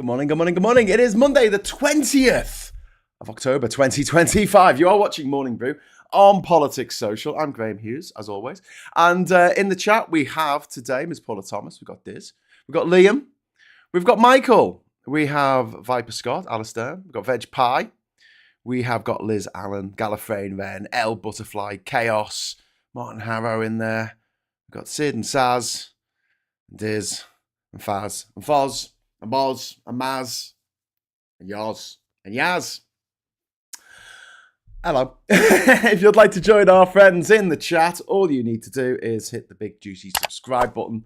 Good morning, good morning, good morning. It is Monday, the 20th of October, 2025. You are watching Morning Brew on Politics Social. I'm Graham Hughes, as always. And in the chat, we have today Ms. Paula Thomas. We've got Diz. We've got Liam. We've got Michael. We have Viper Scott, Alistair. We've got Veg Pie. We have got Liz Allen, Gallifreyan Wren, L Butterfly, Chaos, Martin Harrow in there. We've got Sid and Saz, and Diz, and Faz, and Foz, and Boz, and Maz, and Yoz, and Yaz. Hello. If you'd like to join our friends in the chat, all you need to do is hit the big juicy subscribe button.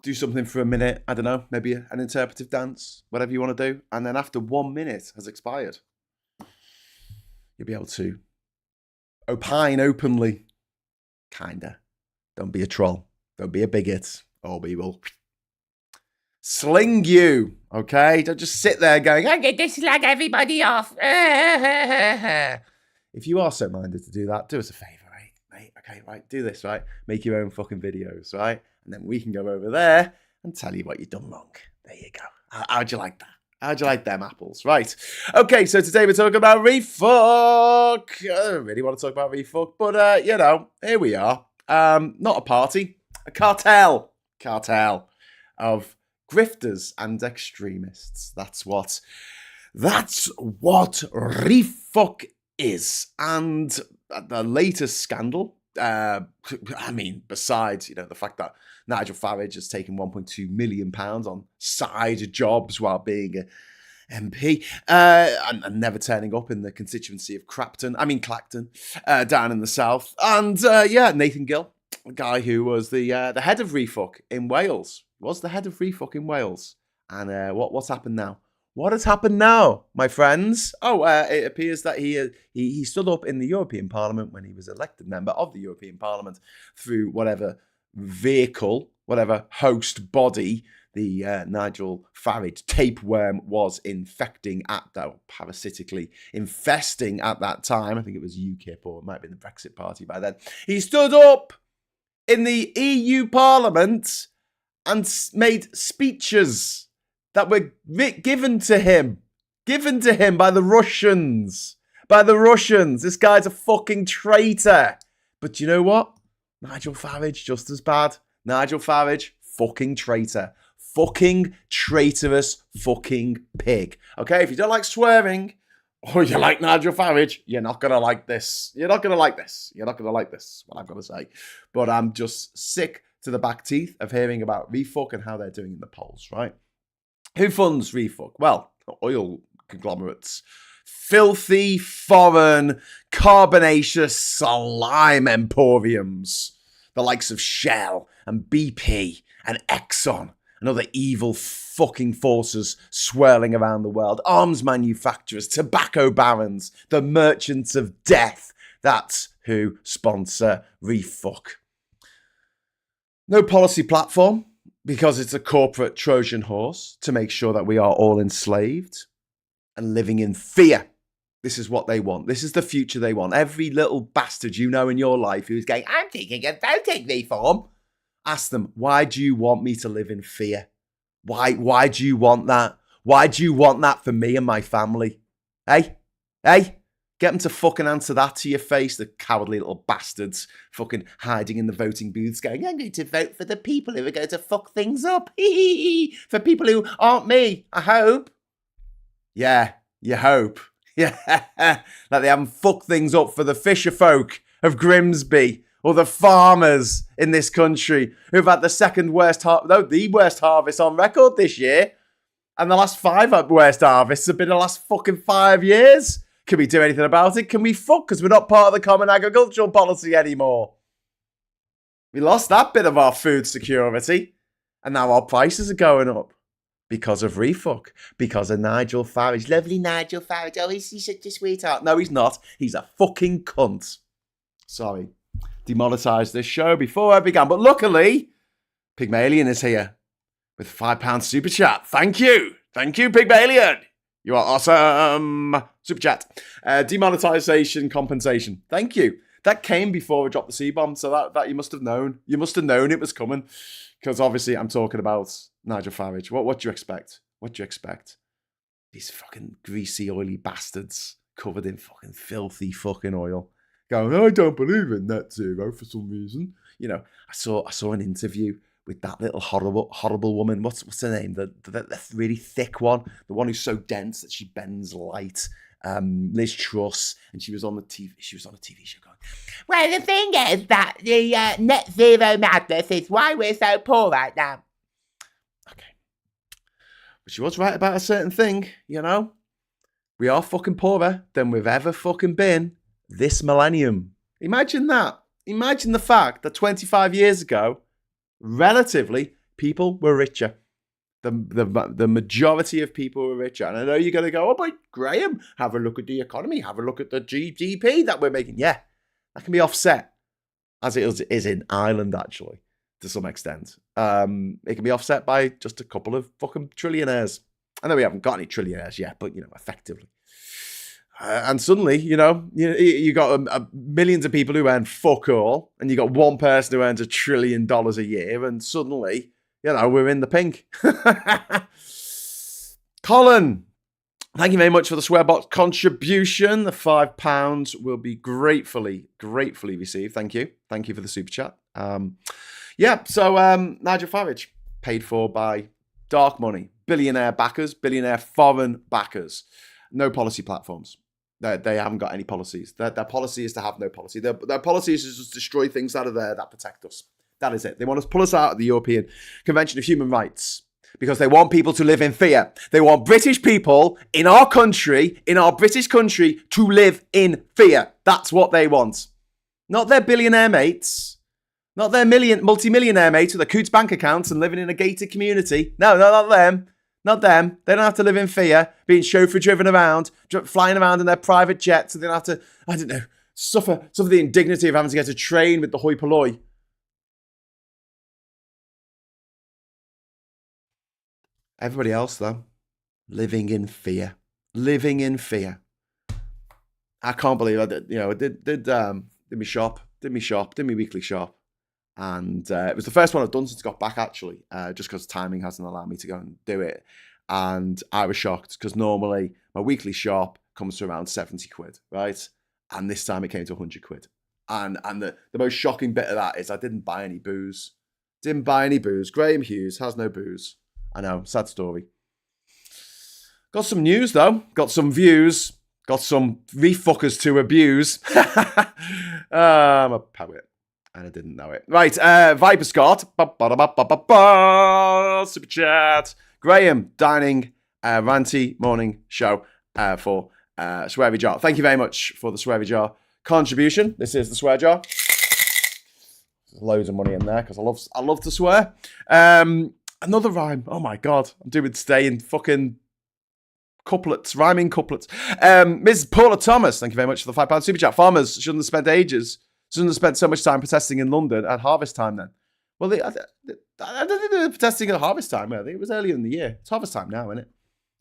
Do something for a minute. I don't know, maybe an interpretive dance, whatever you want to do. And then after 1 minute has expired, you'll be able to opine openly. Kinda. Don't be a troll. Don't be a bigot. Or we will sling you, okay? Don't just sit there going, I get this slag everybody off. If you are so minded to do that, do us a favour, right? Mate, okay, right, do this, right? Make your own fucking videos, right? And then we can go over there and tell you what you've done wrong. There you go. How'd you like that? How'd you like them apples? Right. Okay, so today we're talking about RefUK. I don't really want to talk about RefUK, but, you know, here we are. Not a party, a cartel. Cartel of grifters and extremists. That's what RefUK is. And the latest scandal, I mean, besides, you know, the fact that Nigel Farage has taken £1.2 million on side jobs while being a MP, and never turning up in the constituency of Clacton, down in the south. And yeah, Nathan Gill, a guy who was the head of RefUK in Wales, And what's happened now? What has happened now, my friends? Oh, it appears that he stood up in the European Parliament when he was elected member of the European Parliament through whatever vehicle, whatever host body the Nigel Farage tapeworm was parasitically infesting at that time. I think it was UKIP, or it might have been the Brexit Party by then. He stood up in the EU Parliament and made speeches that were given to him by the Russians. This guy's a fucking traitor. But you know what? Nigel Farage, just as bad. Nigel Farage, fucking traitor. Fucking traitorous fucking pig. Okay, if you don't like swearing, or you like Nigel Farage, you're not going to like this. What I've got to say. But I'm just sick to the back teeth of hearing about RefUK and how they're doing in the polls, right? Who funds RefUK? Well, oil conglomerates. Filthy, foreign, carbonaceous slime emporiums. The likes of Shell and BP and Exxon and other evil fucking forces swirling around the world. Arms manufacturers, tobacco barons, the merchants of death. That's who sponsor RefUK. No policy platform, because it's a corporate Trojan horse to make sure that we are all enslaved and living in fear. This is what they want. This is the future they want. Every little bastard you know in your life who's going, I'm thinking of voting reform. Ask them, why do you want me to live in fear? Why do you want that? Why do you want that for me and my family? Hey? Get them to fucking answer that to your face, the cowardly little bastards fucking hiding in the voting booths going, I'm going to vote for the people who are going to fuck things up. For people who aren't me, I hope. Yeah, you hope. Yeah, that they haven't fucked things up for the fisher folk of Grimsby or the farmers in this country who've had the worst harvest on record this year. And the last 5 worst harvests have been the last fucking 5 years. Can we do anything about it? Can we fuck? Because we're not part of the common agricultural policy anymore. We lost that bit of our food security. And now our prices are going up. Because of RefUK. Because of Nigel Farage. Lovely Nigel Farage. Oh, he's such a sweetheart. No, he's not. He's a fucking cunt. Sorry. Demonetised this show before I began. But luckily, Pygmalion is here. With a £5 super chat. Thank you. Thank you, Pygmalion. You are awesome. Super chat. Demonetisation compensation. Thank you. That came before I dropped the C-bomb, so that you must have known. You must have known it was coming. Because obviously I'm talking about Nigel Farage. What do you expect? What do you expect? These fucking greasy, oily bastards covered in fucking filthy fucking oil. Going, I don't believe in net zero for some reason. You know, I saw an interview with that little horrible woman. What's her name? The really thick one, the one who's so dense that she bends light. Liz Truss, and she was on the TV. She was on a TV show going, well, the thing is that the net zero madness is why we're so poor right now. Okay, but she was right about a certain thing. You know, we are fucking poorer than we've ever fucking been this millennium. Imagine that. Imagine the fact that 25 years ago, relatively, people were richer. The majority of people were richer. And I know you're going to go, oh, but Graham, have a look at the economy. Have a look at the GDP that we're making. Yeah, that can be offset, as it is in Ireland, actually, to some extent. It can be offset by just a couple of fucking trillionaires. I know we haven't got any trillionaires yet, but, you know, effectively. And suddenly, you know, you got millions of people who earn fuck all, and you got one person who earns $1 trillion a year, and suddenly, you know, we're in the pink. Colin, thank you very much for the Swearbox contribution. The £5 will be gratefully received. Thank you. Thank you for the super chat. So Nigel Farage, paid for by dark money, billionaire backers, billionaire foreign backers. No policy platforms. They haven't got any policies. Their policy is to have no policy. Their policy is to just destroy things that are there that protect us. That is it. They want to pull us out of the European Convention of Human Rights because they want people to live in fear. They want British people in our country, in our British country, to live in fear. That's what they want. Not their billionaire mates. Not their multi-millionaire mates with their Coots bank accounts and living in a gated community. No, not them. Not them. They don't have to live in fear, being chauffeur-driven around, flying around in their private jets, and they don't have to, I don't know, suffer the indignity of having to get a train with the hoi polloi. Everybody else, though, living in fear. Living in fear. I can't believe I did. You know, I did my weekly shop. And it was the first one I've done since I got back, actually, just because timing hasn't allowed me to go and do it. And I was shocked because normally my weekly shop comes to around 70 quid, right? And this time it came to 100 quid. And the most shocking bit of that is I didn't buy any booze. Graham Hughes has no booze. I know, sad story. Got some news, though. Got some views. Got some refuckers to abuse. I'm a poet. And I didn't know it. Right, Viper Scott. Super chat. Graham, dining, ranty morning show for Sweary Jar. Thank you very much for the Sweary Jar contribution. This is the Swear Jar. There's loads of money in there because I love to swear. Another rhyme. Oh my God. I'm doing stay in fucking couplets, rhyming couplets. Ms. Paula Thomas, thank you very much for the £5 super chat. Farmers shouldn't have spent so much time protesting in London at harvest time then. Well, I don't think they were protesting at harvest time, were they? It was earlier in the year. It's harvest time now, isn't it?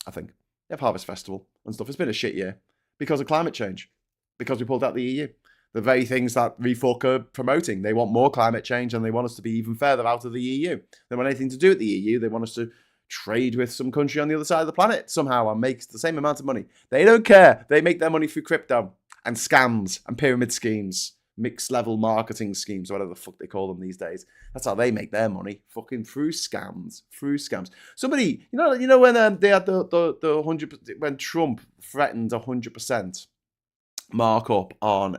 I think. They have Harvest Festival and stuff. It's been a shit year because of climate change. Because we pulled out the EU. The very things that RefUK are promoting. They want more climate change and they want us to be even further out of the EU. They don't want anything to do with the EU. They want us to trade with some country on the other side of the planet somehow and make the same amount of money. They don't care. They make their money through crypto and scams and pyramid schemes. Mixed level marketing schemes, or whatever the fuck they call them these days. That's how they make their money, fucking through scams. Somebody, you know when they had the 100%, when Trump threatened 100% markup on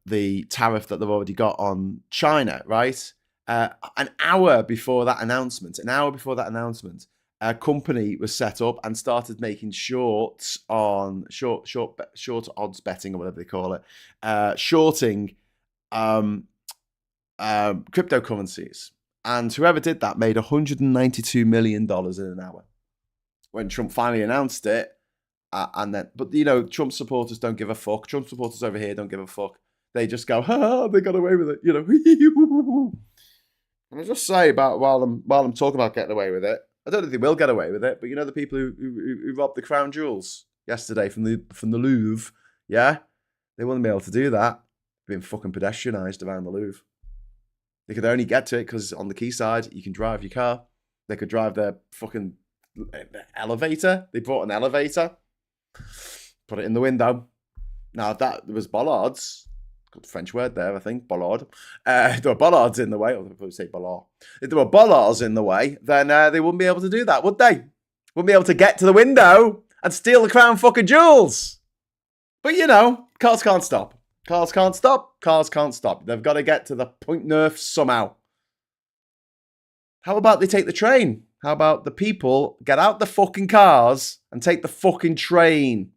the tariff that they've already got on China, right? An hour before that announcement, a company was set up and started making short odds betting or whatever they call it, shorting cryptocurrencies. And whoever did that made $192 million in an hour. When Trump finally announced it, but you know, Trump supporters don't give a fuck. Trump supporters over here don't give a fuck. They just go, ha, they got away with it, you know. And I just say about while I'm talking about getting away with it, I don't think they will get away with it, but you know the people who robbed the crown jewels yesterday from the Louvre, yeah? They wouldn't be able to do that. Being fucking pedestrianised around the Louvre. They could only get to it because on the quayside, you can drive your car. They could drive their fucking elevator. They brought an elevator, put it in the window. Now, if that was bollards, good French word there, I think, bollard. If there were bollards in the way, or I would say bollard. If there were bollards in the way, then they wouldn't be able to do that, would they? Wouldn't be able to get to the window and steal the crown fucking jewels. But, you know, cars can't stop. Cars can't stop. Cars can't stop. They've got to get to the Point Neuf somehow. How about they take the train? How about the people get out the fucking cars and take the fucking train?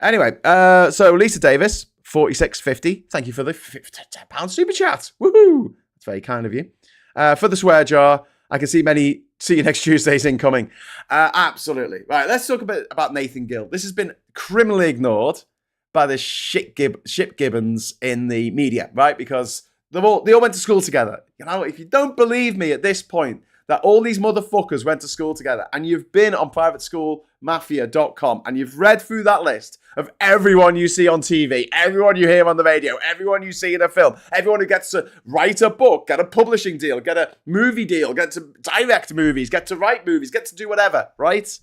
Anyway, so Lisa Davis, 46.50. Thank you for the £10 super chat. Woohoo! That's very kind of you. For the swear jar, I can see many see you next Tuesday's incoming. Absolutely. Right, let's talk a bit about Nathan Gill. This has been criminally ignored by the shit gibbons in the media, right? Because they all went to school together. You know, if you don't believe me at this point, that all these motherfuckers went to school together, and you've been on privateschoolmafia.com and you've read through that list of everyone you see on TV, everyone you hear on the radio, everyone you see in a film, everyone who gets to write a book, get a publishing deal, get a movie deal, get to direct movies, get to write movies, get to do whatever, right?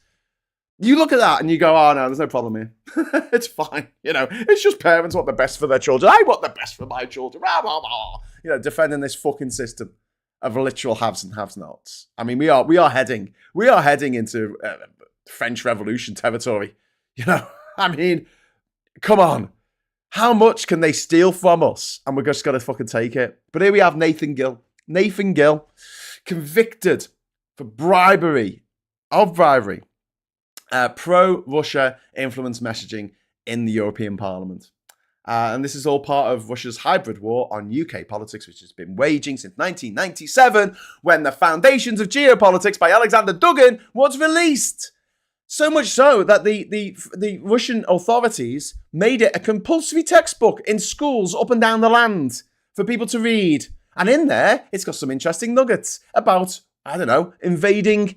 You look at that and you go, oh no, there's no problem here. It's fine. You know, it's just parents want the best for their children. I want the best for my children. Blah, blah, blah. You know, defending this fucking system of literal haves and have-nots. I mean, we are heading into French Revolution territory. You know, I mean, come on. How much can they steal from us? And we're just going to fucking take it. But here we have Nathan Gill. Nathan Gill, convicted for bribery, pro-Russia influence messaging in the European Parliament. And this is all part of Russia's hybrid war on UK politics, which has been waging since 1997, when The Foundations of Geopolitics by Alexander Dugin was released. So much so that the Russian authorities made it a compulsory textbook in schools up and down the land for people to read. And in there, it's got some interesting nuggets about, I don't know, invading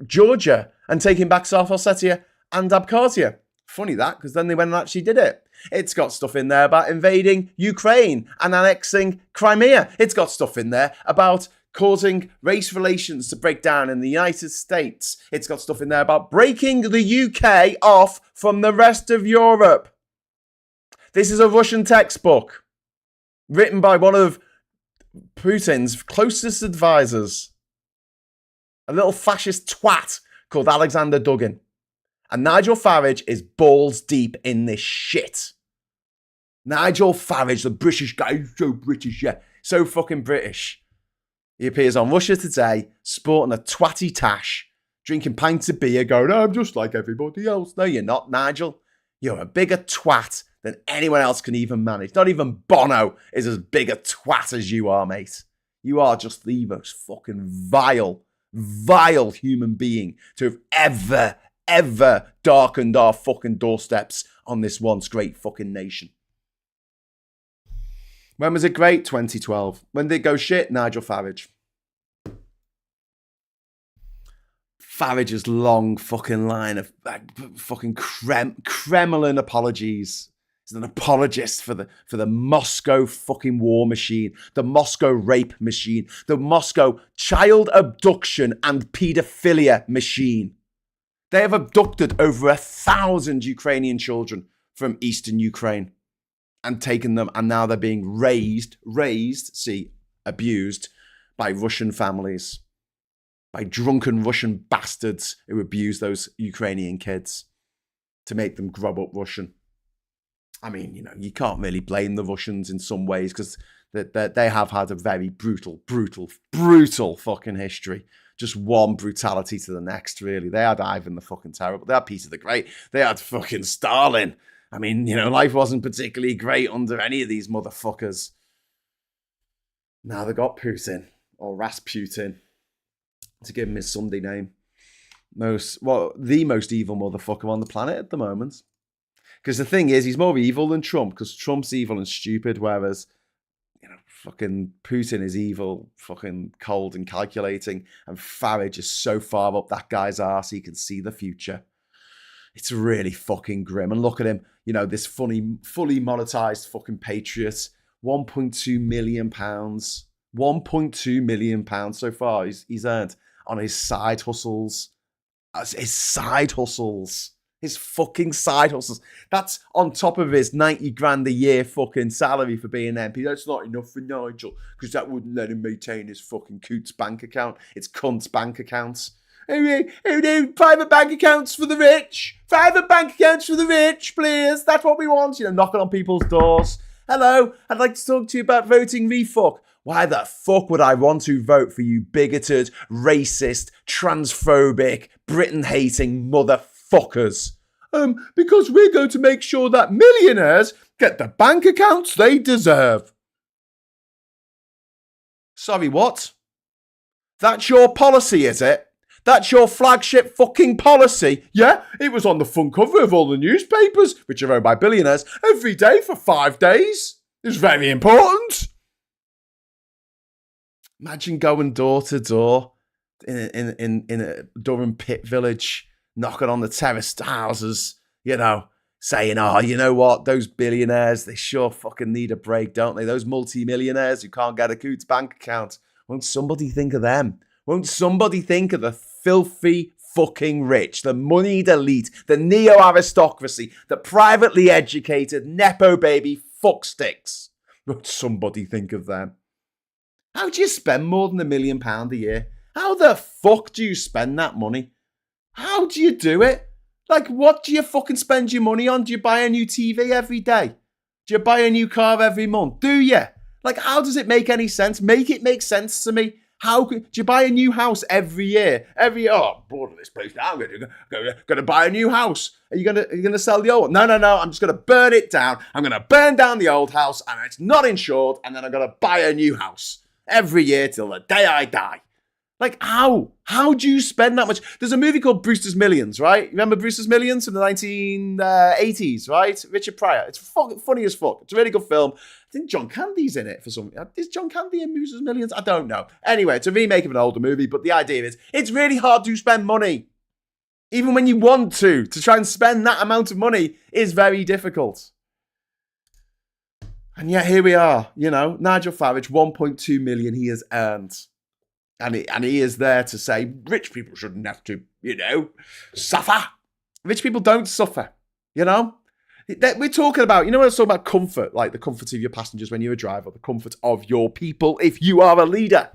Georgia and taking back South Ossetia and Abkhazia. Funny that, because then they went and actually did it. It's got stuff in there about invading Ukraine and annexing Crimea. It's got stuff in there about causing race relations to break down in the United States. It's got stuff in there about breaking the UK off from the rest of Europe. This is a Russian textbook written by one of Putin's closest advisors, a little fascist twat called Alexander Dugin. And Nigel Farage is balls deep in this shit. Nigel Farage, the British guy, so British, yeah, so fucking British. He appears on Russia Today, sporting a twatty tash, drinking pints of beer, going, I'm just like everybody else. No, you're not, Nigel. You're a bigger twat than anyone else can even manage. Not even Bono is as big a twat as you are, mate. You are just the most fucking vile human being to have ever darkened our fucking doorsteps on this once great fucking nation. When was it great? 2012. When did it go shit? Nigel Farage. Farage's long fucking line of fucking Kremlin apologies. He's an apologist for the Moscow fucking war machine, the Moscow rape machine, the Moscow child abduction and paedophilia machine. They have abducted over 1,000 Ukrainian children from eastern Ukraine and taken them, and now they're being abused by Russian families, by drunken Russian bastards who abuse those Ukrainian kids to make them grow up Russian. I mean, you know, you can't really blame the Russians in some ways because they have had a very brutal fucking history. Just one brutality to the next, really. They had Ivan the fucking Terrible. They had Peter the Great. They had fucking Stalin. I mean, you know, life wasn't particularly great under any of these motherfuckers. Now they got Putin, or Rasputin, to give him his Sunday name. The most evil motherfucker on the planet at the moment. Because the thing is, he's more evil than Trump, because Trump's evil and stupid, whereas, you know, fucking Putin is evil, fucking cold and calculating, and Farage is so far up that guy's arse he can see the future. It's really fucking grim. And look at him, you know, this funny, fully monetized fucking patriot, £1.2 million £1.2 million so far he's earned on his side hustles. His side hustles. His fucking side hustles. That's on top of his 90 grand a year fucking salary for being an MP. That's not enough for Nigel, because that wouldn't let him maintain his fucking coots bank account. It's cunt's bank accounts. Private bank accounts for the rich. Private bank accounts for the rich, please. That's what we want. Knocking on people's doors. Hello, I'd like to talk to you about voting RefUK. Why the fuck would I want to vote for you bigoted, racist, transphobic, Britain-hating motherfuckers? Because we're going to make sure that millionaires get the bank accounts they deserve. Sorry, what? That's your policy, is it? That's your flagship fucking policy? Yeah, it was on the front cover of all the newspapers, which are owned by billionaires, every day for 5 days. It's very important. Imagine going door to door in a Durham pit village, knocking on the terraced houses, saying, oh, you know what? Those billionaires, they sure fucking need a break, don't they? Those multi-millionaires who can't get a Coots bank account. Won't somebody think of them? Won't somebody think of the filthy fucking rich, the moneyed elite, the neo-aristocracy, the privately educated nepo baby fucksticks? Won't somebody think of them? How do you spend more than £1 million a year? How the fuck do you spend that money? How do you do it? Like, what do you fucking spend your money on? Do you buy a new TV every day? Do you buy a new car every month? Do you? Like, how does it make any sense? Make it make sense to me. Do you buy a new house every year? Oh, I'm bored of this place now. I'm going to buy a new house. Are you gonna sell the old one? No. I'm just going to burn it down. I'm going to burn down the old house, and it's not insured, and then I'm going to buy a new house every year till the day I die. Like, how? How do you spend that much? There's a movie called Brewster's Millions, right? Remember Brewster's Millions from the 1980s, right? Richard Pryor. It's funny as fuck. It's a really good film. I think John Candy's in it for some... Is John Candy in Brewster's Millions? I don't know. Anyway, it's a remake of an older movie, but the idea is it's really hard to spend money. Even when you want to try and spend that amount of money is very difficult. And yet here we are, Nigel Farage, 1.2 million he has earned. And he is there to say, rich people shouldn't have to, suffer. Rich people don't suffer, We're talking about, when I was talking about comfort, like the comfort of your passengers when you're a driver, the comfort of your people if you are a leader.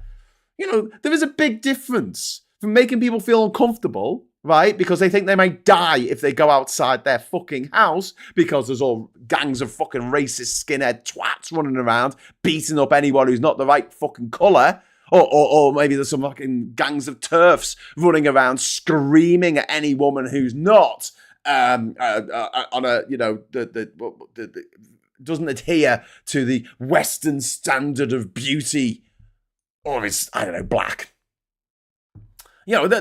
There is a big difference from making people feel uncomfortable, right? Because they think they might die if they go outside their fucking house because there's all gangs of fucking racist skinhead twats running around beating up anyone who's not the right fucking colour. Or maybe there's some fucking gangs of TERFs running around screaming at any woman who's not on a, doesn't adhere to the Western standard of beauty, or is, black. That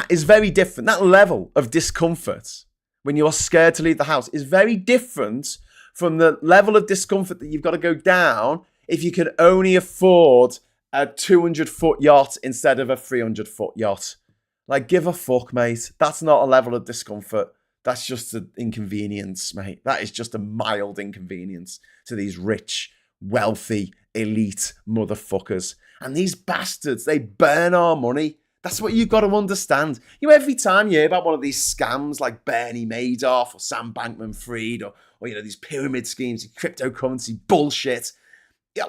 is very different. That level of discomfort when you're scared to leave the house is very different from the level of discomfort that you've got to go down if you can only afford a 200-foot yacht instead of a 300-foot yacht. Like, give a fuck, mate. That's not a level of discomfort. That's just an inconvenience, mate. That is just a mild inconvenience to these rich, wealthy, elite motherfuckers. And these bastards, they burn our money. That's what you've got to understand. Every time you hear about one of these scams like Bernie Madoff or Sam Bankman-Fried or these pyramid schemes, cryptocurrency bullshit,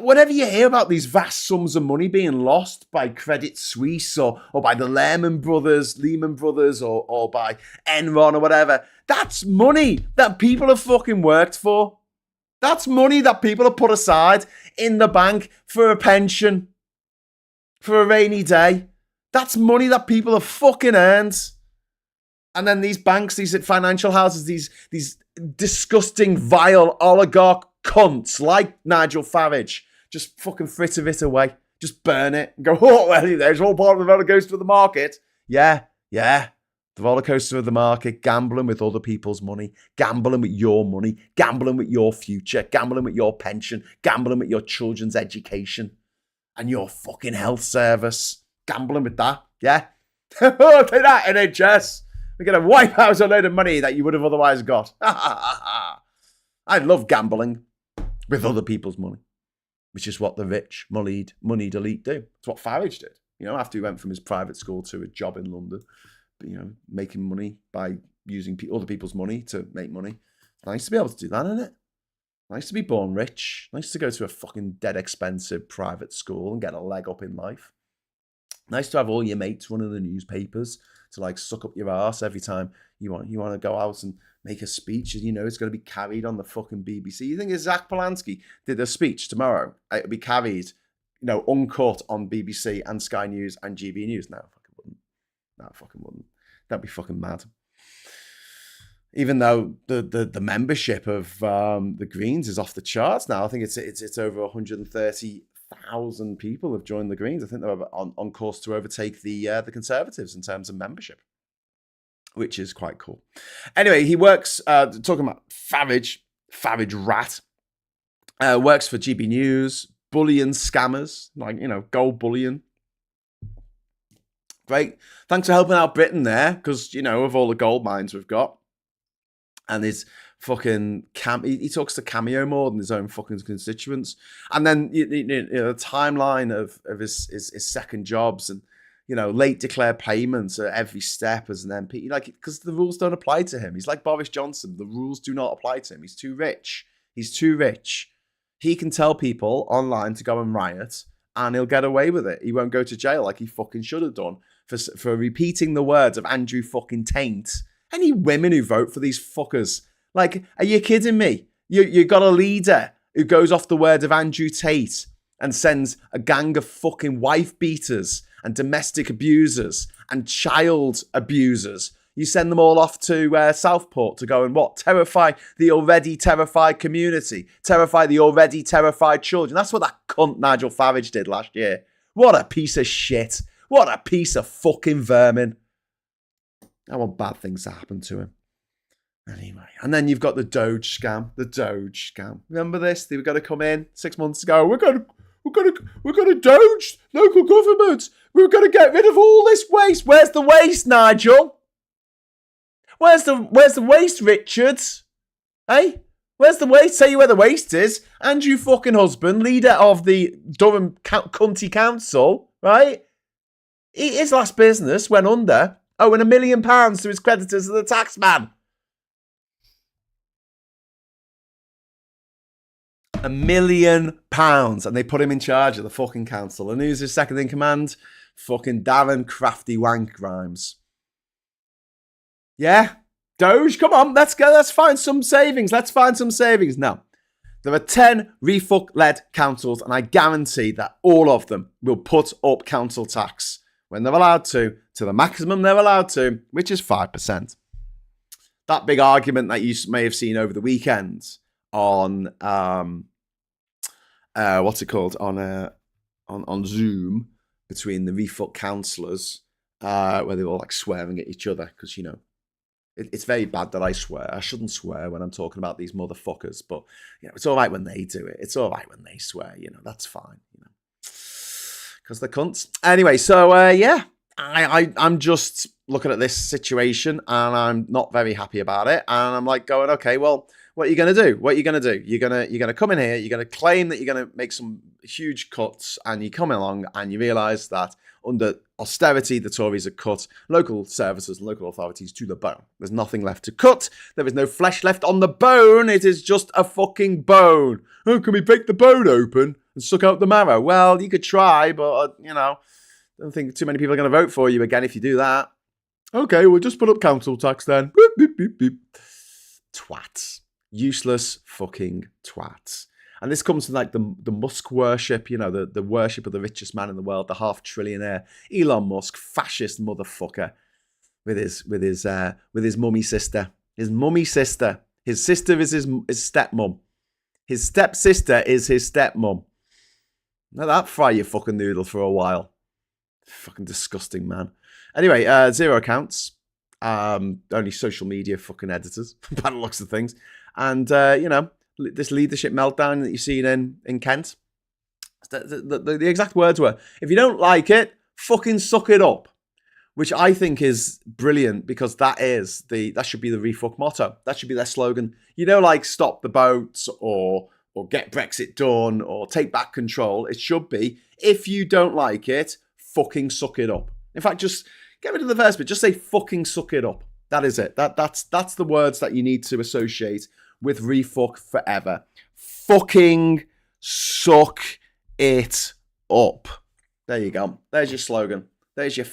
whenever you hear about these vast sums of money being lost by Credit Suisse or by the Lehman Brothers or by Enron or whatever, that's money that people have fucking worked for. That's money that people have put aside in the bank for a pension, for a rainy day. That's money that people have fucking earned. And then these banks, these financial houses, these disgusting, vile oligarch cunts like Nigel Farage just fucking fritter it away. Just burn it and go, oh, well, there's all part of the roller coaster of the market. Yeah. The roller coaster of the market, gambling with other people's money, gambling with your money, gambling with your future, gambling with your pension, gambling with your children's education and your fucking health service. Gambling with that, yeah? Oh, take that, NHS. We're going to wipe out a load of money that you would have otherwise got. I love gambling with other people's money. which is what the rich, moneyed elite do. It's what Farage did. After he went from his private school to a job in London, making money by using other people's money to make money. It's nice to be able to do that, isn't it? Nice to be born rich. Nice to go to a fucking dead expensive private school and get a leg up in life. Nice to have all your mates running the newspapers to like suck up your arse every time you want to go out and make a speech. It's going to be carried on the fucking BBC. You think if Zach Polanski did a speech tomorrow, it would be carried, uncut on BBC and Sky News and GB News? No, fucking wouldn't. No, fucking wouldn't. That'd be fucking mad. Even though the membership of the Greens is off the charts now. I think it's over 130,000 people have joined the Greens. I think they're on course to overtake the Conservatives in terms of membership, which is quite cool. Anyway, he works, talking about Farage rat, works for GB News, bullion scammers, gold bullion. Great. Thanks for helping out Britain there, because, of all the gold mines we've got. And his fucking he talks to Cameo more than his own fucking constituents. And then the timeline of his second jobs and late declared payments at every step as an MP, because the rules don't apply to him. He's like Boris Johnson. The rules do not apply to him. He's too rich. He can tell people online to go and riot, and he'll get away with it. He won't go to jail like he fucking should have done for repeating the words of Andrew fucking Taint. Any women who vote for these fuckers? Are you kidding me? You got a leader who goes off the word of Andrew Tate and sends a gang of fucking wife beaters and domestic abusers and child abusers. You send them all off to Southport to go and terrify the already terrified community, terrify the already terrified children. That's what that cunt Nigel Farage did last year. What a piece of shit. What a piece of fucking vermin. I want bad things to happen to him. Anyway, and then you've got the DOGE scam. Remember this? They were going to come in 6 months ago. We're going to DOGE local governments. We're going to get rid of all this waste. Where's the waste, Nigel? Where's the waste, Richards? Hey, where's the waste? Tell you where the waste is. Andrew fucking husband, leader of the Durham County Council, right? His last business went under. Oh, and £1 million to his creditors and the tax man. £1 million. And they put him in charge of the fucking council. And who's his second in command? Fucking Darren Crafty Wank Grimes. Yeah? Doge, come on, let's go. Let's find some savings. No. There are 10 RefUK-led councils, and I guarantee that all of them will put up council tax when they're allowed to the maximum they're allowed to, which is 5%. That big argument that you may have seen over the weekend on what's it called, on Zoom between the RefUK councillors, where they're all like swearing at each other, because it's very bad that I swear. I shouldn't swear when I'm talking about these motherfuckers, but it's all right when they do it. It's all right when they swear. That's fine. Because they're cunts. Anyway, so I'm just looking at this situation and I'm not very happy about it. And I'm like going, okay, well, what are you going to do? You're going to come in here. You're going to claim that you're going to make some huge cuts, and you come along and you realise that under austerity, the Tories have cut local services and local authorities to the bone. There's nothing left to cut. There is no flesh left on the bone. It is just a fucking bone. Oh, can we break the bone open and suck out the marrow? Well, you could try, but, I don't think too many people are going to vote for you again if you do that. Okay, we'll just put up council tax then. Beep, beep, beep, beep. Twats. Useless fucking twats. And this comes from like the Musk worship, the worship of the richest man in the world, the half-trillionaire Elon Musk, fascist motherfucker, with his mummy sister. His mummy sister. His sister is his stepmom. His stepsister is his stepmom. Let that fry your fucking noodle for a while. Fucking disgusting, man. Anyway, zero accounts. Only social media fucking editors, by the looks of things. And, this leadership meltdown that you've seen in Kent. The exact words were, if you don't like it, fucking suck it up. Which I think is brilliant, because that should be the RefUK motto. That should be their slogan. Like stop the boats or or get Brexit done or take back control. It should be, if you don't like it, fucking suck it up. In fact, just get rid of the first bit. Just say fucking suck it up. That is it. That's the words that you need to associate with RefUK forever. Fucking suck it up. There you go. There's your slogan. There's your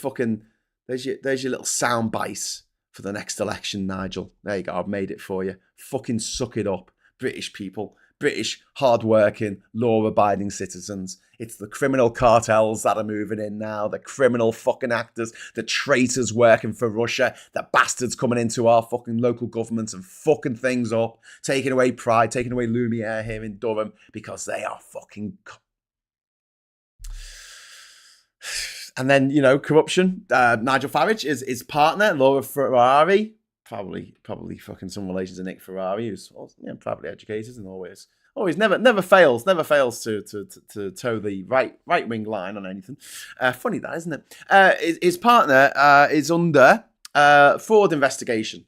little sound bite for the next election, Nigel. There you go. I've made it for you. Fucking suck it up, British people. British, hard-working, law-abiding citizens. It's the criminal cartels that are moving in now, the criminal fucking actors, the traitors working for Russia, the bastards coming into our fucking local governments and fucking things up, taking away pride, taking away Lumiere here in Durham, because they are fucking... And then, corruption. Nigel Farage is his partner, Laura Ferrari. Probably fucking some relation to Nick Ferrari, who's privately educated and always never fails to toe the right wing line on anything. Funny that, isn't it? His partner is under fraud investigation.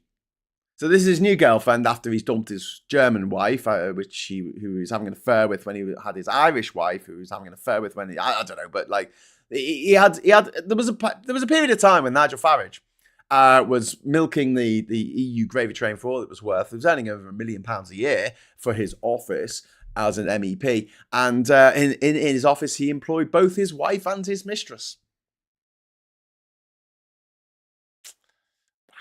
So this is his new girlfriend after he's dumped his German wife, who he was having an affair with when he had his Irish wife, who he was having an affair with when I don't know, but like he had there was a period of time when Nigel Farage was milking the EU gravy train for all it was worth. He was earning over £1 million a year for his office as an MEP. And in his office, he employed both his wife and his mistress. Wow.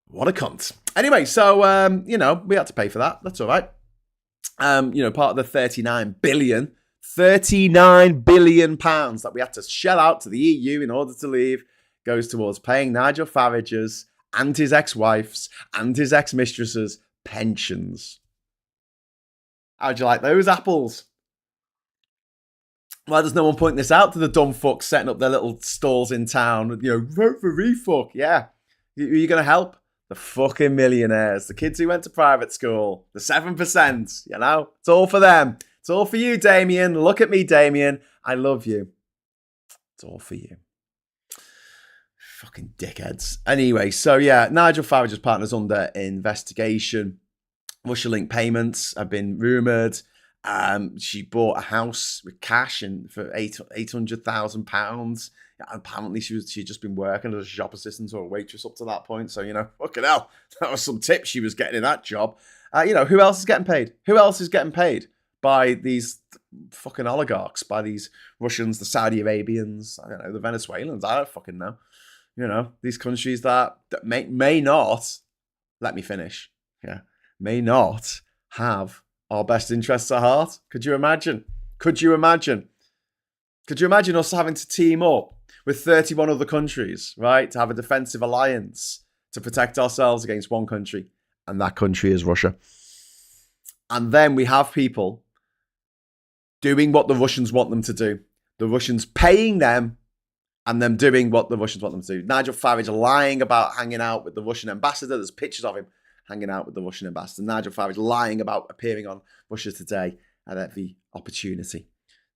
What a cunt. Anyway, so, we had to pay for that. That's all right. Part of the 39 billion pounds that we had to shell out to the EU in order to leave goes towards paying Nigel Farage's and his ex-wife's and his ex-mistress's pensions. How'd you like those apples? Why does no one point this out to the dumb fucks setting up their little stalls in town? Vote for RefUK. Yeah. Who are you going to help? The fucking millionaires. The kids who went to private school. The 7%. It's all for them. It's all for you, Damien. Look at me, Damien. I love you. It's all for you. Fucking dickheads. Anyway, so yeah, Nigel Farage's partner's under investigation. Russia-linked payments have been rumoured. She bought a house with cash and for £800,000. Apparently, she'd just been working as a shop assistant or a waitress up to that point. So, fucking hell, that was some tips she was getting in that job. Who else is getting paid? Who else is getting paid by these fucking oligarchs, by these Russians, the Saudi Arabians, I don't know, the Venezuelans? I don't fucking know. These countries that may not, let me finish, may not have our best interests at heart. Could you imagine? Could you imagine us having to team up with 31 other countries, right, to have a defensive alliance to protect ourselves against one country, and that country is Russia. And then we have people doing what the Russians want them to do. The Russians paying them and them doing what the Russians want them to do. Nigel Farage lying about hanging out with the Russian ambassador. There's pictures of him hanging out with the Russian ambassador. Nigel Farage lying about appearing on Russia Today at every opportunity.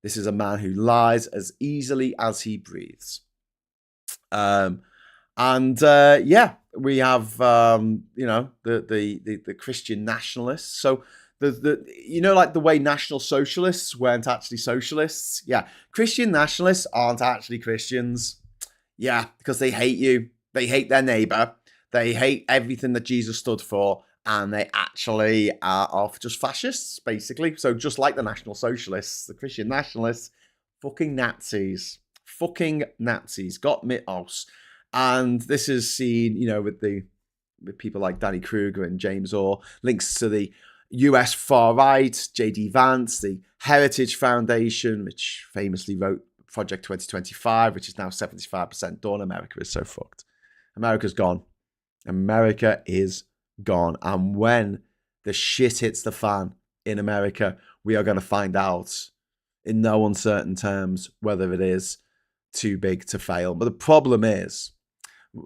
This is a man who lies as easily as he breathes. We have, the Christian nationalists. So the way National Socialists weren't actually socialists. Yeah, Christian nationalists aren't actually Christians. Yeah, because they hate you. They hate their neighbor. They hate everything that Jesus stood for. And they actually are just fascists, basically. So just like the National Socialists, the Christian nationalists, fucking Nazis. Fucking Nazis. Got mit aus. And this is seen, with people like Danny Kruger and James Orr, links to the US far right, J.D. Vance, the Heritage Foundation, which famously wrote Project 2025, which is now 75% done. America is so fucked. America's gone. America is gone. And when the shit hits the fan in America, we are going to find out in no uncertain terms whether it is too big to fail. But the problem is,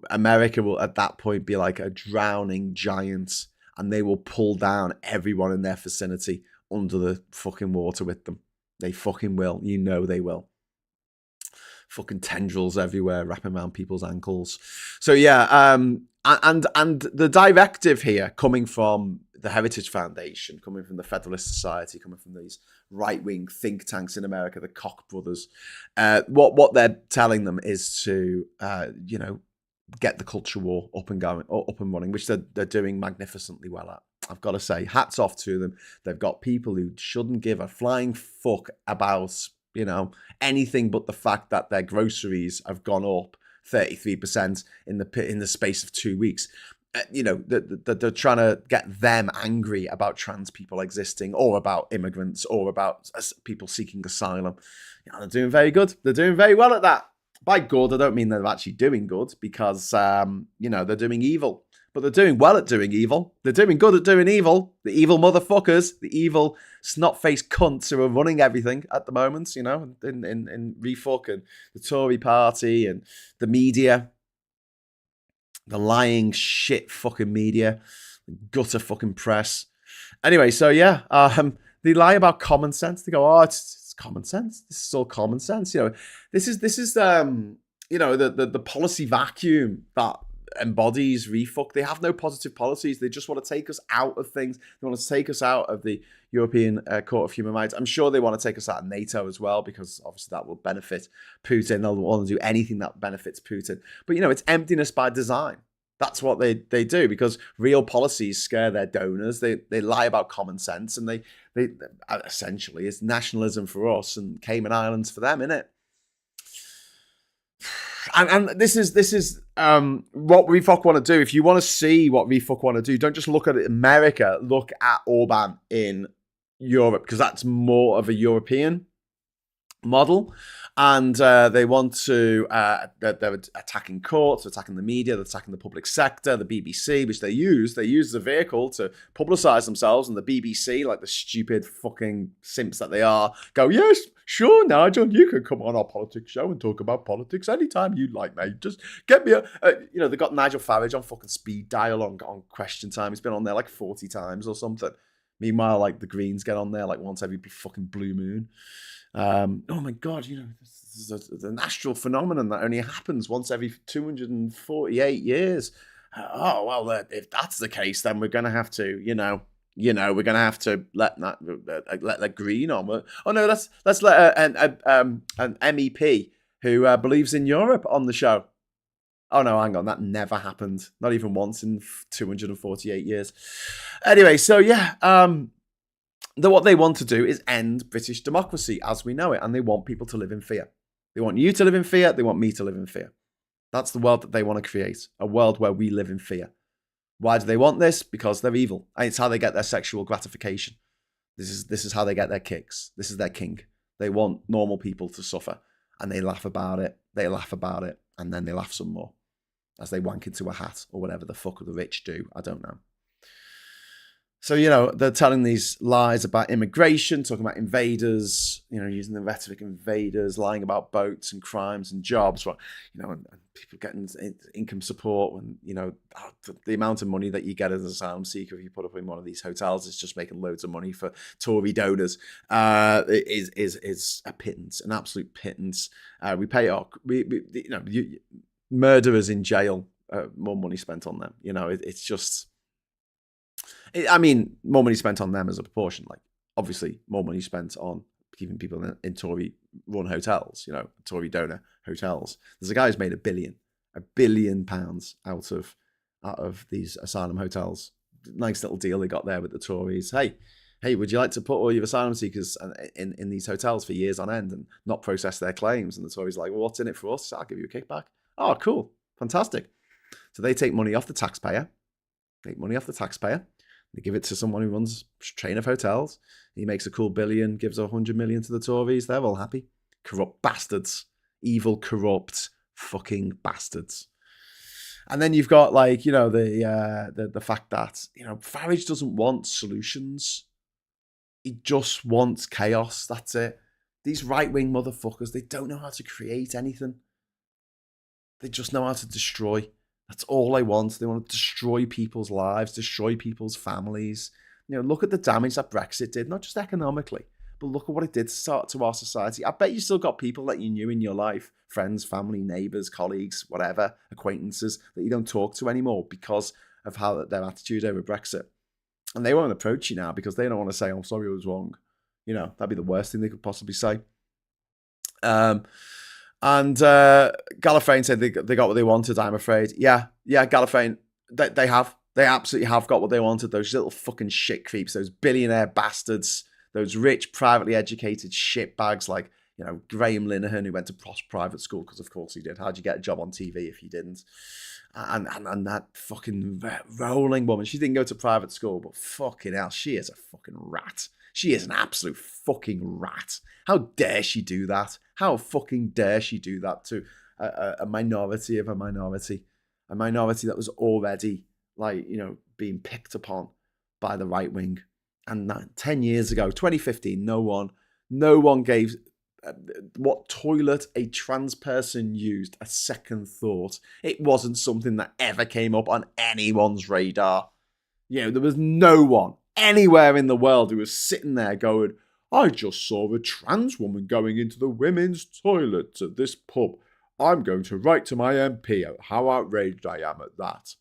America will at that point be like a drowning giant, and they will pull down everyone in their vicinity under the fucking water with them. They fucking will. They will. Fucking tendrils everywhere wrapping around people's ankles. So yeah, and the directive here coming from the Heritage Foundation, coming from the Federalist Society, coming from these right-wing think tanks in America, the Koch brothers, what they're telling them is to, get the culture war up and going, or up and running, which they're doing magnificently well at. I've got to say, hats off to them. They've got people who shouldn't give a flying fuck about, anything but the fact that their groceries have gone up 33% in the space of 2 weeks. They're trying to get them angry about trans people existing, or about immigrants, or about people seeking asylum. They're doing very good. They're doing very well at that. By good, I don't mean they're actually doing good, because, they're doing evil. But they're doing well at doing evil. They're doing good at doing evil. The evil motherfuckers, the evil snot-faced cunts who are running everything at the moment, in RefUK and the Tory party and the media. The lying shit fucking media. The gutter fucking press. Anyway, so yeah, they lie about common sense. They go, oh, it's common sense. This is all common sense. This is the policy vacuum that embodies RefUK. They have no positive policies. They just want to take us out of things. They want to take us out of the European Court of Human Rights. I'm sure they want to take us out of NATO as well, because obviously that will benefit Putin. They'll want to do anything that benefits Putin. But, it's emptiness by design. That's what they do, because real policies scare their donors. They lie about common sense, and they essentially, it's nationalism for us and Cayman Islands for them, innit? And this is what RefUK want to do. If you want to see what RefUK want to do, don't just look at America. Look at Orban in Europe, because that's more of a European model. And they want to, they're attacking courts, attacking the media, they're attacking the public sector, the BBC, which they use as a vehicle to publicise themselves. And the BBC, like the stupid fucking simps that they are, go, yes, sure, Nigel, you can come on our politics show and talk about politics anytime you like, mate. Just get me they got Nigel Farage on fucking speed dial on Question Time. He's been on there like 40 times or something. Meanwhile, like the Greens get on there like once every fucking blue moon. Oh my God, this is a natural phenomenon that only happens once every 248 years. Oh, well, if that's the case, then we're going to have to, we're going to have to let Green on. Oh no, let's let an MEP who believes in Europe on the show. Oh no, hang on, that never happened. Not even once in 248 years. Anyway, so yeah, what they want to do is end British democracy as we know it, and they want people to live in fear. They want you to live in fear. They want me to live in fear. That's the world that they want to create, a world where we live in fear. Why do they want this? Because they're evil. And it's how they get their sexual gratification. This is how they get their kicks. This is their king. They want normal people to suffer, and they laugh about it. They laugh about it, and then they laugh some more as they wank into a hat or whatever the fuck the rich do. I don't know. So, they're telling these lies about immigration, talking about invaders, using the rhetoric of invaders, lying about boats and crimes and jobs, and people getting income support when, the amount of money that you get as an asylum seeker if you put up in one of these hotels is just making loads of money for Tory donors, is a pittance, an absolute pittance. We pay murderers in jail, more money spent on them. It's just... more money spent on them as a proportion. Like, obviously, more money spent on keeping people in Tory-run hotels, Tory donor hotels. There's a guy who's made £1 billion out of these asylum hotels. Nice little deal they got there with the Tories. Hey, would you like to put all your asylum seekers in these hotels for years on end and not process their claims? And the Tories are like, well, what's in it for us? I'll give you a kickback. Oh, cool. Fantastic. So they take money off the taxpayer. They give it to someone who runs a chain of hotels. He makes a cool billion, gives 100 million to the Tories. They're all happy. Corrupt bastards. Evil, corrupt, fucking bastards. And then you've got the fact that, Farage doesn't want solutions. He just wants chaos. That's it. These right-wing motherfuckers, they don't know how to create anything. They just know how to destroy. That's all they want. They want to destroy people's lives, destroy people's families. Look at the damage that Brexit did, not just economically, but look at what it did to our society. I bet you still got people that you knew in your life, friends, family, neighbours, colleagues, whatever, acquaintances, that you don't talk to anymore because of how their attitude over Brexit. And they won't approach you now because they don't want to say, "I'm sorry, I was wrong." You know, that'd be the worst thing they could possibly say. And Gallifreyan said they got what they wanted, I'm afraid. Yeah, Gallifreyan, they have. They absolutely have got what they wanted. Those little fucking shit creeps, those billionaire bastards, those rich, privately educated shitbags like, you know, Graham Linehan, who went to posh private school, because of course he did. How'd you get a job on TV if you didn't? And that fucking rolling woman, she didn't go to private school, but fucking hell, she is a fucking rat. She is an absolute fucking rat. How dare she do that? How fucking dare she do that to a minority of a minority? A minority that was already, like, you know, being picked upon by the right wing. And 10 years ago, 2015, no one gave what toilet a trans person used a second thought. It wasn't something that ever came up on anyone's radar. You know, there was no one anywhere in the world who was sitting there going, "I just saw a trans woman going into the women's toilets at this pub. I'm going to write to my MP how outraged I am at that."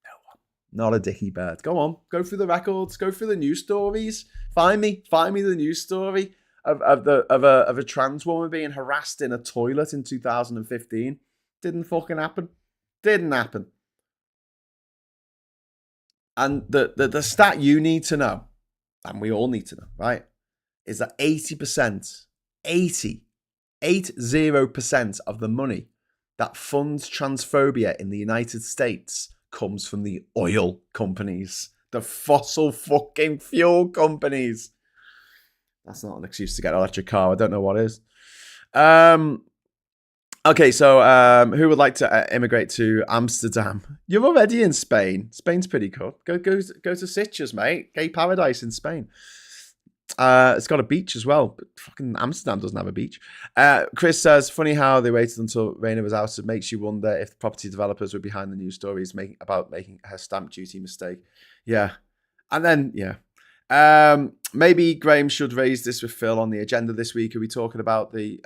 No one. Not a dicky bird. Go on, go through the records, go through the news stories. Find me the news story of a trans woman being harassed in a toilet in 2015. Didn't fucking happen. Didn't happen. And the stat you need to know, and we all need to know, right, is that 80% of the money that funds transphobia in the United States comes from the oil companies, the fossil fucking fuel companies. That's not an excuse to get an electric car. I don't know what is. Okay, so who would like to immigrate to Amsterdam? You're already in Spain. Spain's pretty cool. Go to Sitges, mate. Gay paradise in Spain. It's got a beach as well, but fucking Amsterdam doesn't have a beach. Chris says, funny how they waited until Raina was out. It makes you wonder if the property developers were behind the news stories about making her stamp duty mistake. Yeah. And then, yeah. Maybe Graham should raise this with Phil on the agenda this week. Are we talking about the...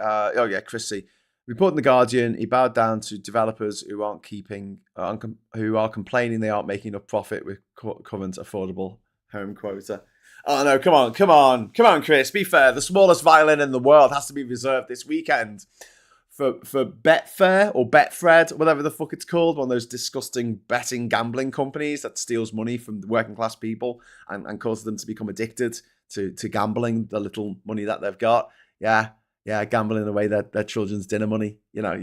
Chrissy. Report in The Guardian, he bowed down to developers who are complaining they aren't making enough profit with current affordable home quota. Oh no, come on, Chris, be fair. The smallest violin in the world has to be reserved this weekend for Betfair or Betfred, whatever the fuck it's called, one of those disgusting betting gambling companies that steals money from working class people and causes them to become addicted to gambling, the little money that they've got. Yeah, gambling away their children's dinner money. You know,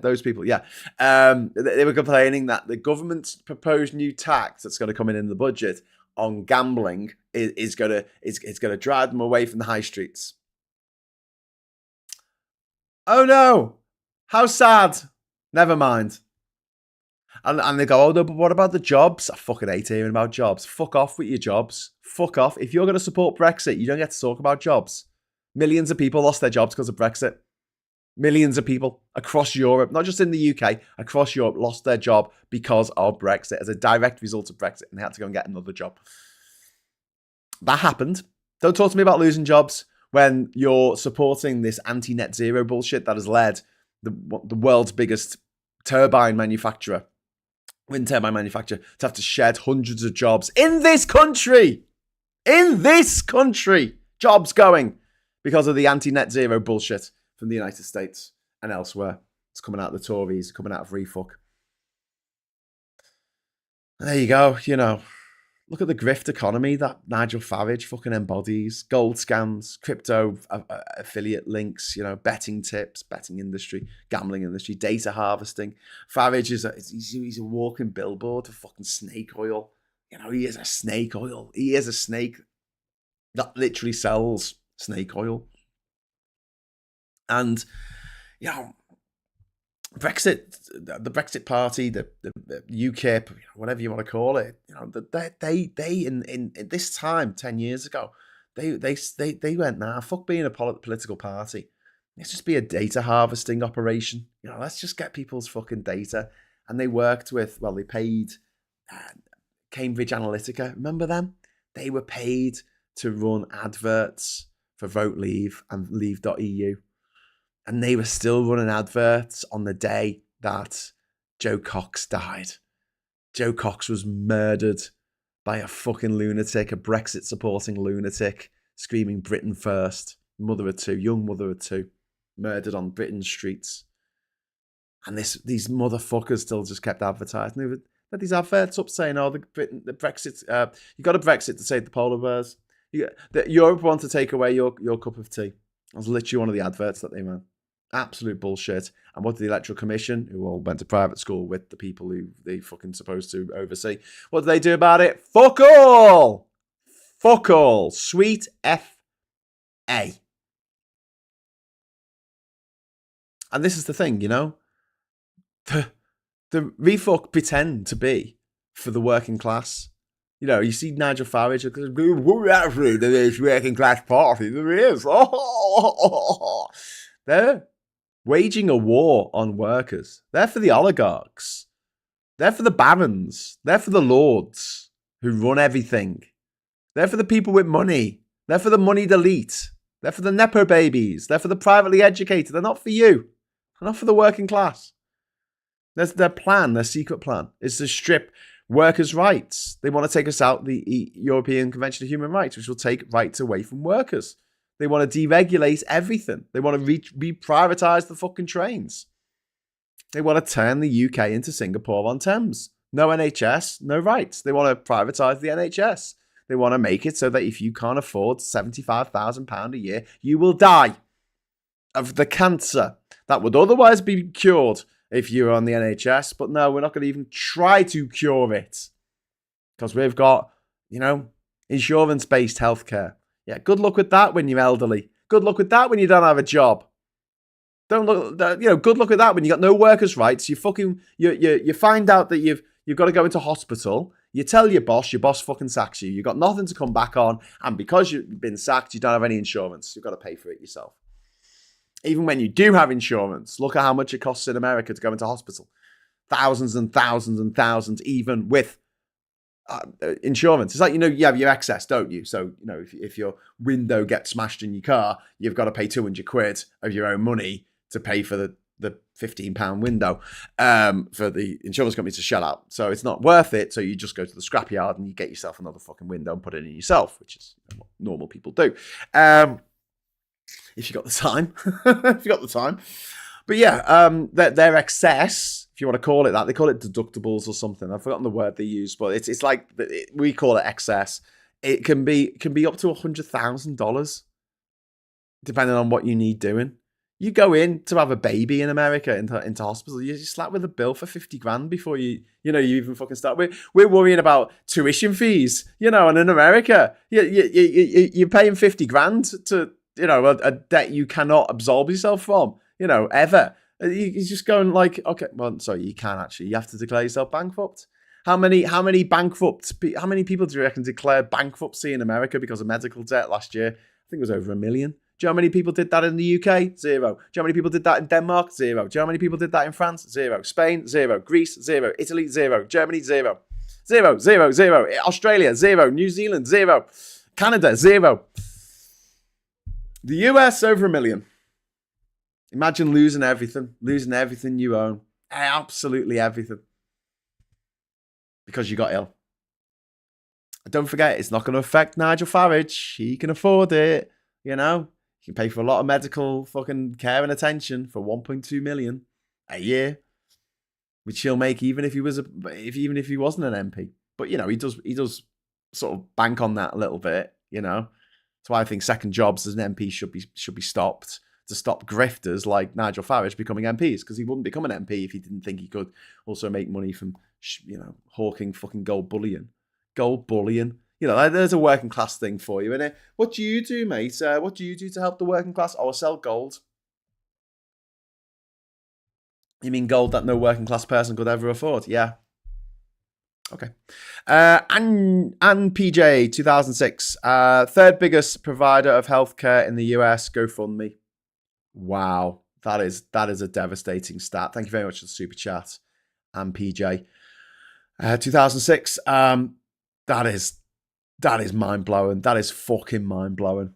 those people, yeah. They were complaining that the government's proposed new tax that's going to come in the budget on gambling is going to drive them away from the high streets. Oh no, how sad. Never mind. And they go, oh no, but what about the jobs? I fucking hate hearing about jobs. Fuck off with your jobs. Fuck off. If you're going to support Brexit, you don't get to talk about jobs. Millions of people lost their jobs because of Brexit. Millions of people across Europe, not just in the UK, across Europe, lost their job because of Brexit, as a direct result of Brexit, and they had to go and get another job. That happened. Don't talk to me about losing jobs when you're supporting this anti-net zero bullshit that has led the world's biggest turbine manufacturer, wind turbine manufacturer, to have to shed hundreds of jobs in this country. In this country, jobs going because of the anti-net zero bullshit from the United States and elsewhere. It's coming out of the Tories, coming out of RefUK. There you go, you know. Look at the grift economy that Nigel Farage fucking embodies. Gold scams, crypto affiliate links, you know, betting tips, betting industry, gambling industry, data harvesting. Farage he's a walking billboard for fucking snake oil. You know, he is a snake oil. He is a snake that literally sells snake oil. And, you know, Brexit, the Brexit Party, the UKIP, whatever you want to call it, you know, they in this time 10 years ago, they went, nah, fuck being a political party. Let's just be a data harvesting operation. You know, let's just get people's fucking data. And they worked with, well, they paid Cambridge Analytica. Remember them? They were paid to run adverts for Vote Leave and Leave.eu. And they were still running adverts on the day that Joe Cox died. Joe Cox was murdered by a fucking lunatic, a Brexit-supporting lunatic, screaming Britain first. Mother of two, young mother of two, murdered on Britain's streets. And these motherfuckers still just kept advertising. They had these adverts up saying, "Oh, the Brexit, you got a Brexit to save the polar bears. Europe want to take away your cup of tea." That was literally one of the adverts that they ran. Absolute bullshit. And what did the Electoral Commission, who all went to private school with the people who they fucking supposed to oversee, what did they do about it? Fuck all! Fuck all. Sweet F-A. And this is the thing, you know? The RefUK pretend to be for the working class. You know, you see Nigel Farage, there's working class party, there is. They're waging a war on workers. They're for the oligarchs. They're for the barons. They're for the lords who run everything. They're for the people with money. They're for the moneyed elite. They're for the Nepo babies. They're for the privately educated. They're not for you. They're not for the working class. That's their plan, their secret plan, is to strip workers' rights. They want to take us out the European Convention of Human Rights, which will take rights away from workers. They want to deregulate everything. They want to re-privatize the fucking trains. They want to turn the UK into Singapore on Thames. No NHS, no rights. They want to privatize the NHS. They want to make it so that if you can't afford £75,000 a year, you will die of the cancer that would otherwise be cured if you're on the NHS. But no, we're not going to even try to cure it because we've got, you know, insurance-based healthcare. Yeah, good luck with that when you're elderly. Good luck with that when you don't have a job. Don't look, you know, good luck with that when you got no workers' rights. You find out that you've got to go into hospital. You tell your boss fucking sacks you. You've got nothing to come back on, and because you've been sacked, you don't have any insurance. You've got to pay for it yourself. Even when you do have insurance, look at how much it costs in America to go into hospital. Thousands and thousands and thousands, even with insurance. It's like, you know, you have your excess, don't you? So, you know, if your window gets smashed in your car, you've got to pay 200 quid of your own money to pay for the £15 window for the insurance company to shell out. So it's not worth it. So you just go to the scrapyard and you get yourself another fucking window and put it in yourself, which is what normal people do. If you got the time. If you got the time. But yeah, their excess, if you want to call it that, they call it deductibles or something. I've forgotten the word they use, but it's like, we call it excess. It can be up to $100,000, depending on what you need doing. You go in to have a baby in America into hospital, you slap with a bill for 50 grand before you even fucking start. We're worrying about tuition fees, you know, and in America, you're paying 50 grand to, you know, a debt you cannot absolve yourself from, you know, ever. You're just going like, okay, well, sorry, you can actually. You have to declare yourself bankrupt. How many people do you reckon declared bankruptcy in America because of medical debt last year? I think it was over 1 million. Do you know how many people did that in the UK? 0. Do you know how many people did that in Denmark? 0. Do you know how many people did that in France? 0. Spain? 0. Greece? 0. Italy? 0. Germany? 0. 0, 0, 0. Australia? 0. New Zealand? 0. Canada? 0. The US, over 1 million. Imagine losing everything you own. Absolutely everything. Because you got ill. And don't forget, it's not going to affect Nigel Farage. He can afford it, you know. He can pay for a lot of medical fucking care and attention for 1.2 million a year, which he'll make even if he wasn't an MP. But you know, he does sort of bank on that a little bit, you know. That's why I think second jobs as an MP should be stopped, to stop grifters like Nigel Farage becoming MPs, because he wouldn't become an MP if he didn't think he could also make money from, you know, hawking fucking gold bullion. Gold bullion. You know, there's a working class thing for you, innit? What do you do, mate? What do you do to help the working class? Oh, I sell gold. You mean gold that no working class person could ever afford? Yeah. Okay. And PJ, 2006. Third biggest provider of healthcare in the US, GoFundMe. Wow. That is a devastating stat. Thank you very much for the super chat. And PJ. 2006. That is mind-blowing. That is fucking mind-blowing.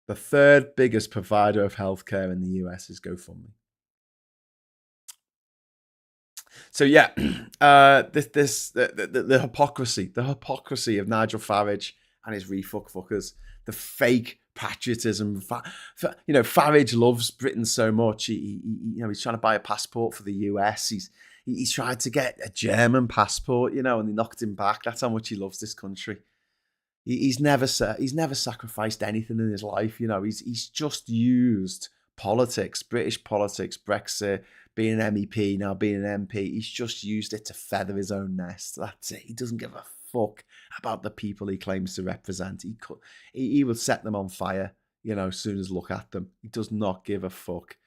The third biggest provider of healthcare in the US is GoFundMe. So yeah, the hypocrisy of Nigel Farage and his RefUK fuckers, the fake patriotism. Farage loves Britain so much. He's trying to buy a passport for the US. He's tried to get a German passport, and they knocked him back. That's how much he loves this country. He's never sacrificed anything in his life. He's just used politics, British politics, Brexit, being an MEP, now being an MP. He's just used it to feather his own nest. That's it. He doesn't give a fuck about the people he claims to represent. He will set them on fire, as soon as look at them. He does not give a fuck.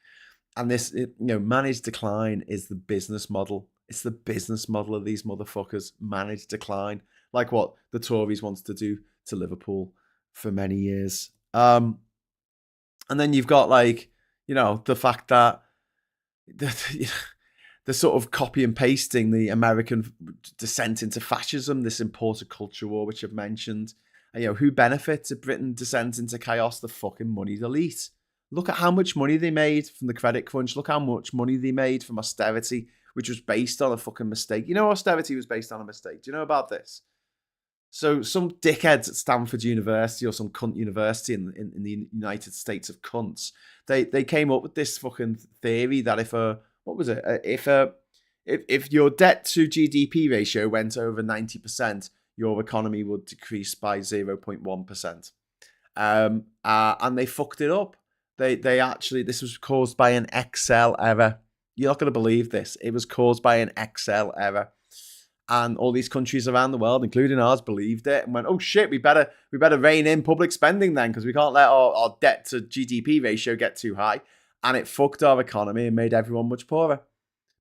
And this, managed decline is the business model. It's the business model of these motherfuckers. Managed decline, like what the Tories wants to do to Liverpool for many years. And then you've got the fact that the sort of copy and pasting the American descent into fascism, this imported culture war, which I've mentioned. And, who benefits if Britain descends into chaos? The fucking moneyed elite. Look at how much money they made from the credit crunch. Look how much money they made from austerity, which was based on a fucking mistake. Austerity was based on a mistake. Do you know about this? So some dickheads at Stanford University or some cunt university in the United States of cunts, they came up with this fucking theory that if your debt to GDP ratio went over 90%, your economy would decrease by 0.1%. And they fucked it up. This was caused by an Excel error. You're not going to believe this. It was caused by an Excel error. And all these countries around the world, including ours, believed it and went, "Oh shit, we better rein in public spending then, because we can't let our debt to GDP ratio get too high." And it fucked our economy and made everyone much poorer,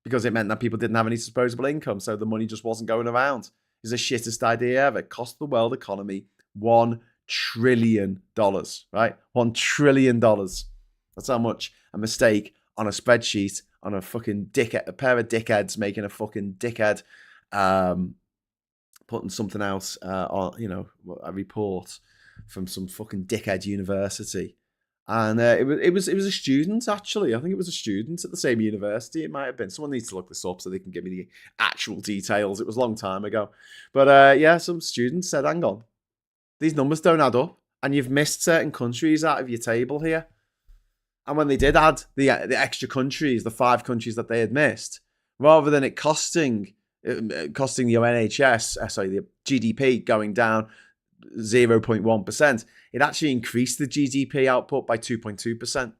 because it meant that people didn't have any disposable income, so the money just wasn't going around. It was the shittest idea ever. It cost the world economy $1 trillion, right? $1 trillion. That's how much a mistake on a spreadsheet on a fucking dickhead, a pair of dickheads making a fucking dickhead. Putting something else on, a report from some fucking dickhead university, and it was a student, actually. I think it was a student at the same university. It might have been. Someone needs to look this up so they can give me the actual details. It was a long time ago, but some student said, "Hang on, these numbers don't add up, and you've missed certain countries out of your table here." And when they did add the extra countries, the 5 countries that they had missed, rather than it costing the the GDP going down 0.1%, it actually increased the GDP output by 2.2%.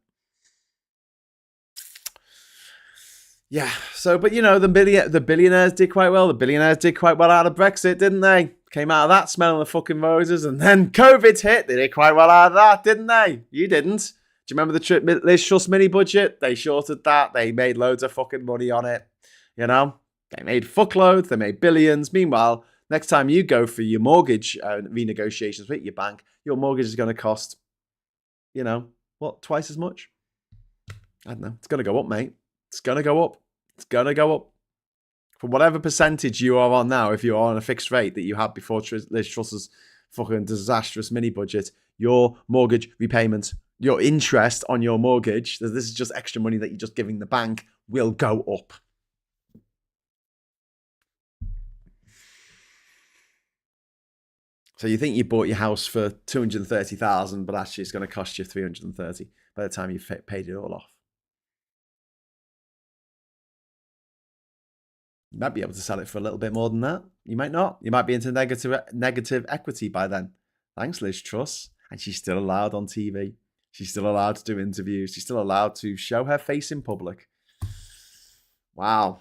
Yeah, so, but the billionaires did quite well. The billionaires did quite well out of Brexit, didn't they? Came out of that smelling the fucking roses, and then COVID hit. They did quite well out of that, didn't they? You didn't. Do you remember the Liz Truss mini budget? They shorted that. They made loads of fucking money on it. They made fuckloads, they made billions. Meanwhile, next time you go for your mortgage renegotiations with your bank, your mortgage is going to cost, twice as much? I don't know. It's going to go up, mate. It's going to go up. It's going to go up. From whatever percentage you are on now, if you're on a fixed rate that you had before Liz Truss's fucking disastrous mini budget, your mortgage repayment, your interest on your mortgage, this is just extra money that you're just giving the bank, will go up. So you think you bought your house for 230,000, but actually it's going to cost you 330 by the time you've paid it all off. You might be able to sell it for a little bit more than that. You might not. You might be into negative equity by then. Thanks, Liz Truss. And she's still allowed on TV. She's still allowed to do interviews. She's still allowed to show her face in public. Wow.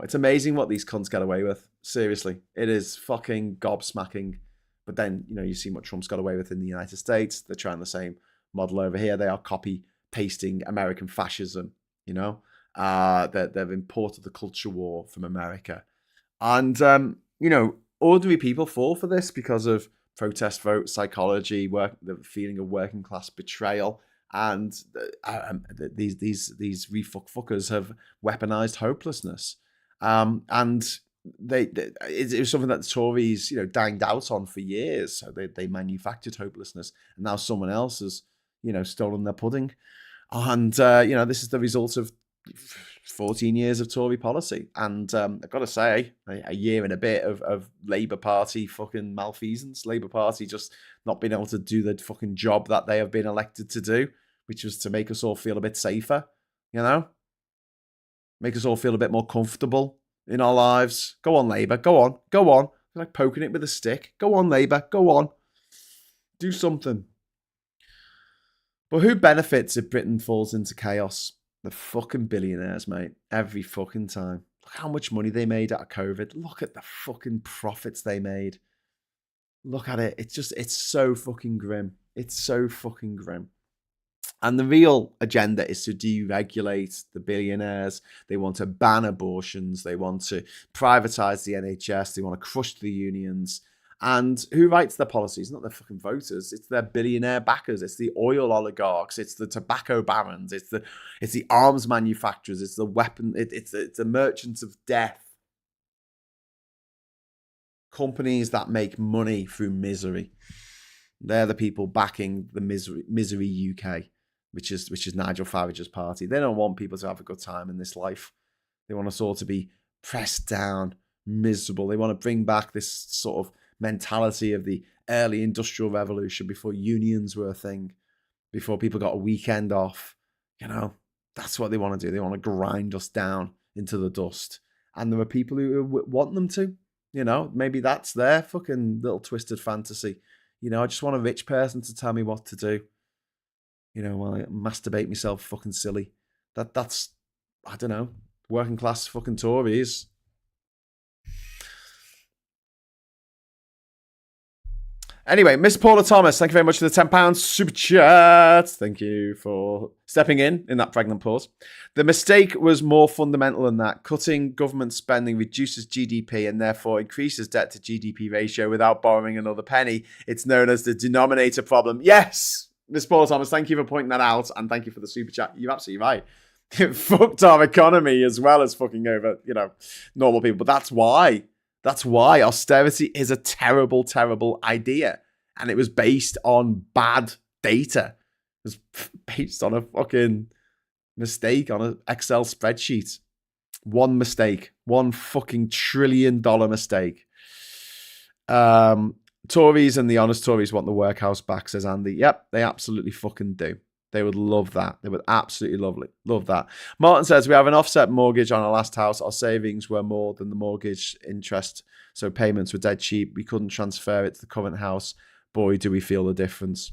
It's amazing what these cunts get away with. Seriously, it is fucking gobsmacking. But then, you see what Trump's got away with in the United States. They're trying the same model over here. They are copy pasting American fascism, they've imported the culture war from America. And, ordinary people fall for this because of protest vote psychology, the feeling of working class betrayal. And these RefUK fuckers have weaponized hopelessness. And it was something that the Tories, dined out on for years. So they manufactured hopelessness, and now someone else has, stolen their pudding. And this is the result of 14 years of Tory policy. And I've got to say, a year and a bit of Labour Party fucking malfeasance. Labour Party just not being able to do the fucking job that they have been elected to do, which was to make us all feel a bit safer, make us all feel a bit more comfortable in our lives. Go on, Labour. Go on. Go on. It's like poking it with a stick. Go on, Labour. Go on. Do something. But who benefits if Britain falls into chaos? The fucking billionaires, mate. Every fucking time. Look how much money they made out of COVID. Look at the fucking profits they made. Look at it. It's so fucking grim. It's so fucking grim. And the real agenda is to deregulate the billionaires. They want to ban abortions. They want to privatize the NHS. They want to crush the unions. And who writes their policies? Not their fucking voters. It's their billionaire backers. It's the oil oligarchs. It's the tobacco barons. It's the arms manufacturers. It's the weapon. It's the merchants of death. Companies that make money through misery. They're the people backing the misery UK, which is Nigel Farage's party. They don't want people to have a good time in this life. They want us all to be pressed down, miserable. They want to bring back this sort of mentality of the early industrial revolution before unions were a thing, before people got a weekend off. That's what they want to do. They want to grind us down into the dust. And there are people who want them to. Maybe that's their fucking little twisted fantasy. I just want a rich person to tell me what to do. While I masturbate myself fucking silly. That's, I don't know, working class fucking Tories. Anyway, Miss Paula Thomas, thank you very much for the £10 super chat. Thank you for stepping in that pregnant pause. The mistake was more fundamental than that. Cutting government spending reduces GDP and therefore increases debt to GDP ratio without borrowing another penny. It's known as the denominator problem. Yes, Miss Paula Thomas, thank you for pointing that out, and thank you for the super chat. You're absolutely right. It fucked our economy as well as fucking over, normal people. But that's why. That's why austerity is a terrible, terrible idea. And it was based on bad data. It was based on a fucking mistake on an Excel spreadsheet. One mistake. One fucking $1 trillion mistake. Tories and the honest Tories want the workhouse back, says Andy. Yep, they absolutely fucking do. They would love that. They would absolutely love that. Martin says, we have an offset mortgage on our last house. Our savings were more than the mortgage interest, so payments were dead cheap. We couldn't transfer it to the current house. Boy, do we feel the difference.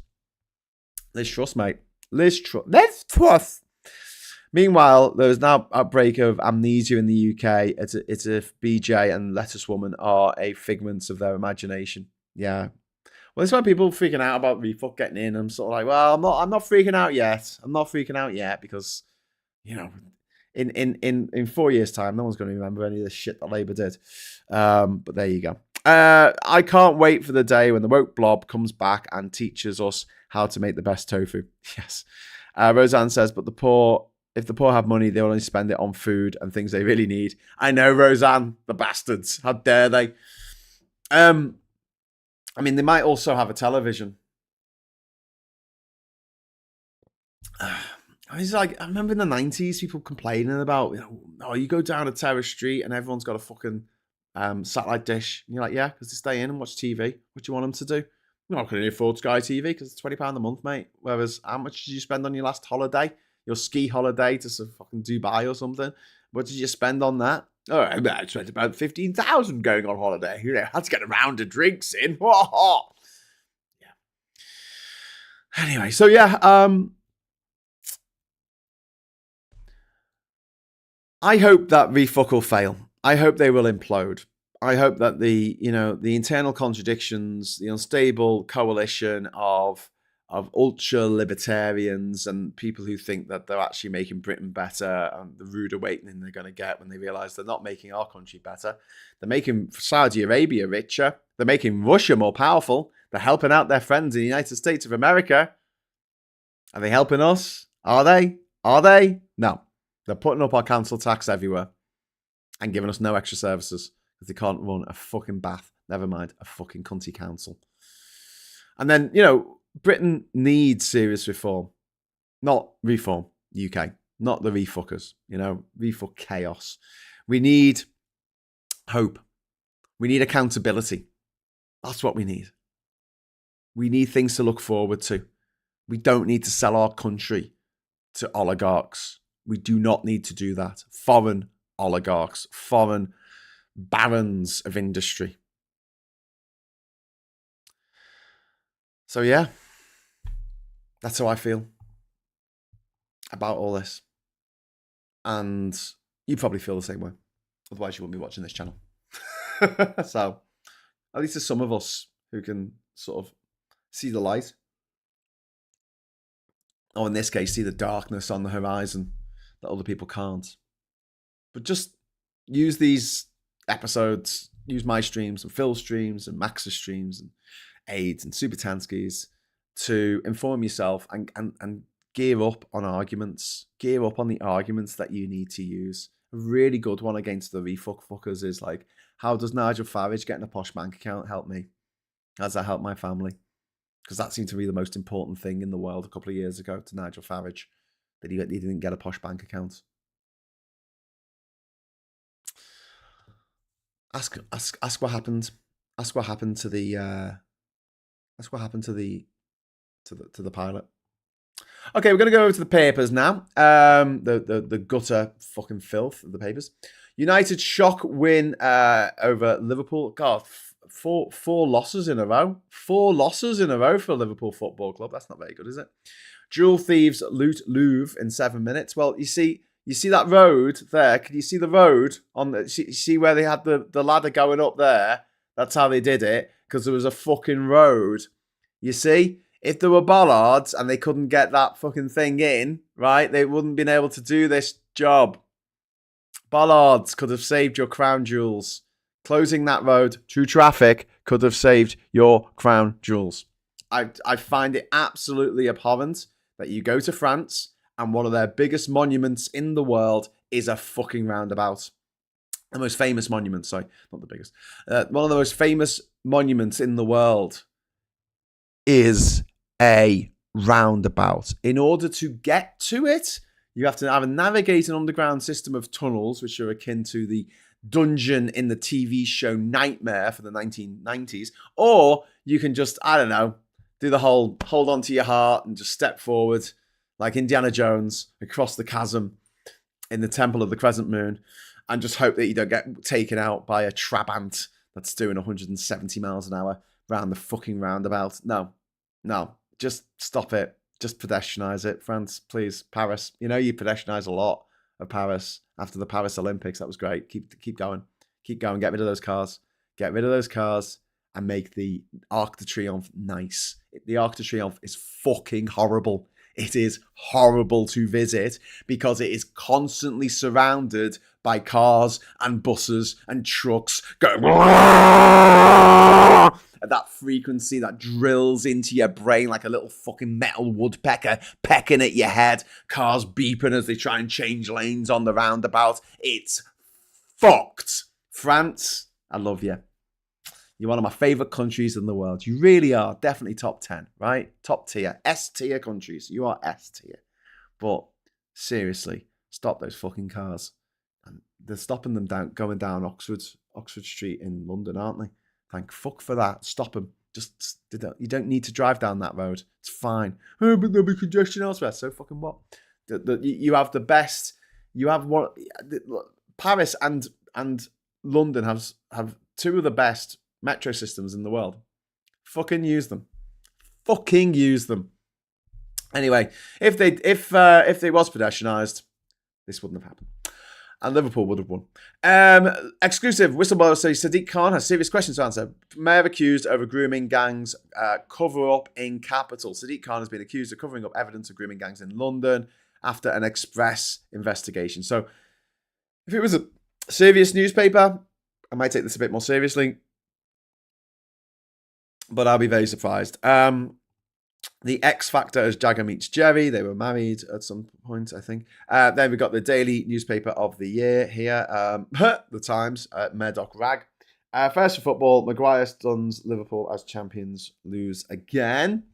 Liz Truss, mate. Liz Truss. Meanwhile, there is now an outbreak of amnesia in the UK. It's if BJ and Lettuce Woman are a figment of their imagination. Yeah. Well, it's why people freaking out about RefUK getting in. I'm sort of like, well, I'm not freaking out yet. I'm not freaking out yet because, in 4 years' time, no one's going to remember any of the shit that Labour did. But there you go. I can't wait for the day when the woke blob comes back and teaches us how to make the best tofu. Yes. Roseanne says, but if the poor have money, they'll only spend it on food and things they really need. I know, Roseanne, the bastards. How dare they? They might also have a television. It's like, I remember in the 90s, people complaining about, you go down a terrace street and everyone's got a fucking satellite dish. And you're like, yeah, because they stay in and watch TV. What do you want them to do? You're not going to afford Sky TV because it's £20 a month, mate. Whereas, how much did you spend on your last holiday? Your ski holiday to fucking Dubai or something? What did you spend on that? Oh, I spent about 15,000 going on holiday. Let's get a round of drinks in. Yeah. Anyway, so yeah, I hope that RefUK will fail. I hope they will implode. I hope that the internal contradictions, the unstable coalition of ultra libertarians and people who think that they're actually making Britain better, and the rude awakening they're going to get when they realize they're not making our country better. They're making Saudi Arabia richer. They're making Russia more powerful. They're helping out their friends in the United States of America. Are they helping us? Are they? Are they? No. They're putting up our council tax everywhere and giving us no extra services because they can't run a fucking bath. Never mind a fucking cunty council. And then, Britain needs serious reform. Not reform, UK. not the refuckers, refuck chaos. We need hope. We need accountability. That's what we need. We need things to look forward to. We don't need to sell our country to oligarchs. We do not need to do that. Foreign oligarchs, foreign barons of industry. So yeah, that's how I feel about all this. And you probably feel the same way. Otherwise you wouldn't be watching this channel. So at least there's some of us who can sort of see the light. Or in this case, see the darkness on the horizon that other people can't. But just use these episodes, use my streams and Phil's streams and Max's streams and AIDS and Supertanskis to inform yourself and gear up on arguments. Gear up on the arguments that you need to use. A really good one against the refuck fuckers is like, how does Nigel Farage getting a posh bank account help me? How does that help my family? Because that seemed to be the most important thing in the world a couple of years ago to Nigel Farage, that he didn't get a posh bank account. Ask what happened. Ask what happened to the pilot. Okay, we're gonna go over to the papers now. The gutter fucking filth of the papers. United shock win over Liverpool. God, four losses in a row. 4 losses in a row for Liverpool Football Club. That's not very good, is it? Jewel thieves loot Louvre in 7 minutes. Well, you see that road there? Can you see the road on the? See where they had the ladder going up there? That's how they did it, because there was a fucking road. You see, if there were bollards and they couldn't get that fucking thing in, right, they wouldn't been able to do this job. Bollards could have saved your crown jewels. Closing that road to traffic could have saved your crown jewels. I find it absolutely abhorrent that you go to France and one of their biggest monuments in the world is a fucking roundabout. The most famous monument, sorry, not the biggest. One of the most famous monuments in the world is a roundabout. In order to get to it, you have to either navigate an underground system of tunnels, which are akin to the dungeon in the TV show Nightmare for the 1990s, or you can just, I don't know, do the whole hold on to your heart and just step forward like Indiana Jones across the chasm in the Temple of the Crescent Moon and just hope that you don't get taken out by a Trabant that's doing 170 miles an hour around the fucking roundabout. No, just stop it. Just pedestrianize it. France, please. Paris. You know, you pedestrianize a lot of Paris after the Paris Olympics. That was great. Keep going. Keep going. Get rid of those cars. Get rid of those cars and make the Arc de Triomphe nice. The Arc de Triomphe is fucking horrible. It is horrible to visit because it is constantly surrounded by cars and buses and trucks going at that frequency that drills into your brain like a little fucking metal woodpecker pecking at your head. Cars beeping as they try and change lanes on the roundabout. It's fucked. France, I love you. You're one of my favourite countries in the world. You really are. Definitely top 10, right? Top tier. S tier countries. You are S tier. But seriously, stop those fucking cars. And they're stopping them going down Oxford Street in London, aren't they? Thank fuck for that. Stop them. You don't need to drive down that road. It's fine. Oh, but there'll be congestion elsewhere. So fucking what? You have the best. You have one. Paris and London have two of the best metro systems in the world. Fucking use them. Fucking use them. Anyway, if they was pedestrianised, this wouldn't have happened. And Liverpool would have won. Exclusive. Whistleblower says Sadiq Khan has serious questions to answer. Mayor accused over grooming gangs cover up in capital. Sadiq Khan has been accused of covering up evidence of grooming gangs in London after an Express investigation. So if it was a serious newspaper, I might take this a bit more seriously. But I'll be very surprised. The X Factor as Jagger meets Jerry. They were married at some point, I think. Then we got the daily newspaper of the year here. The Times, Murdoch Rag. First for football, Maguire stuns Liverpool as champions lose again.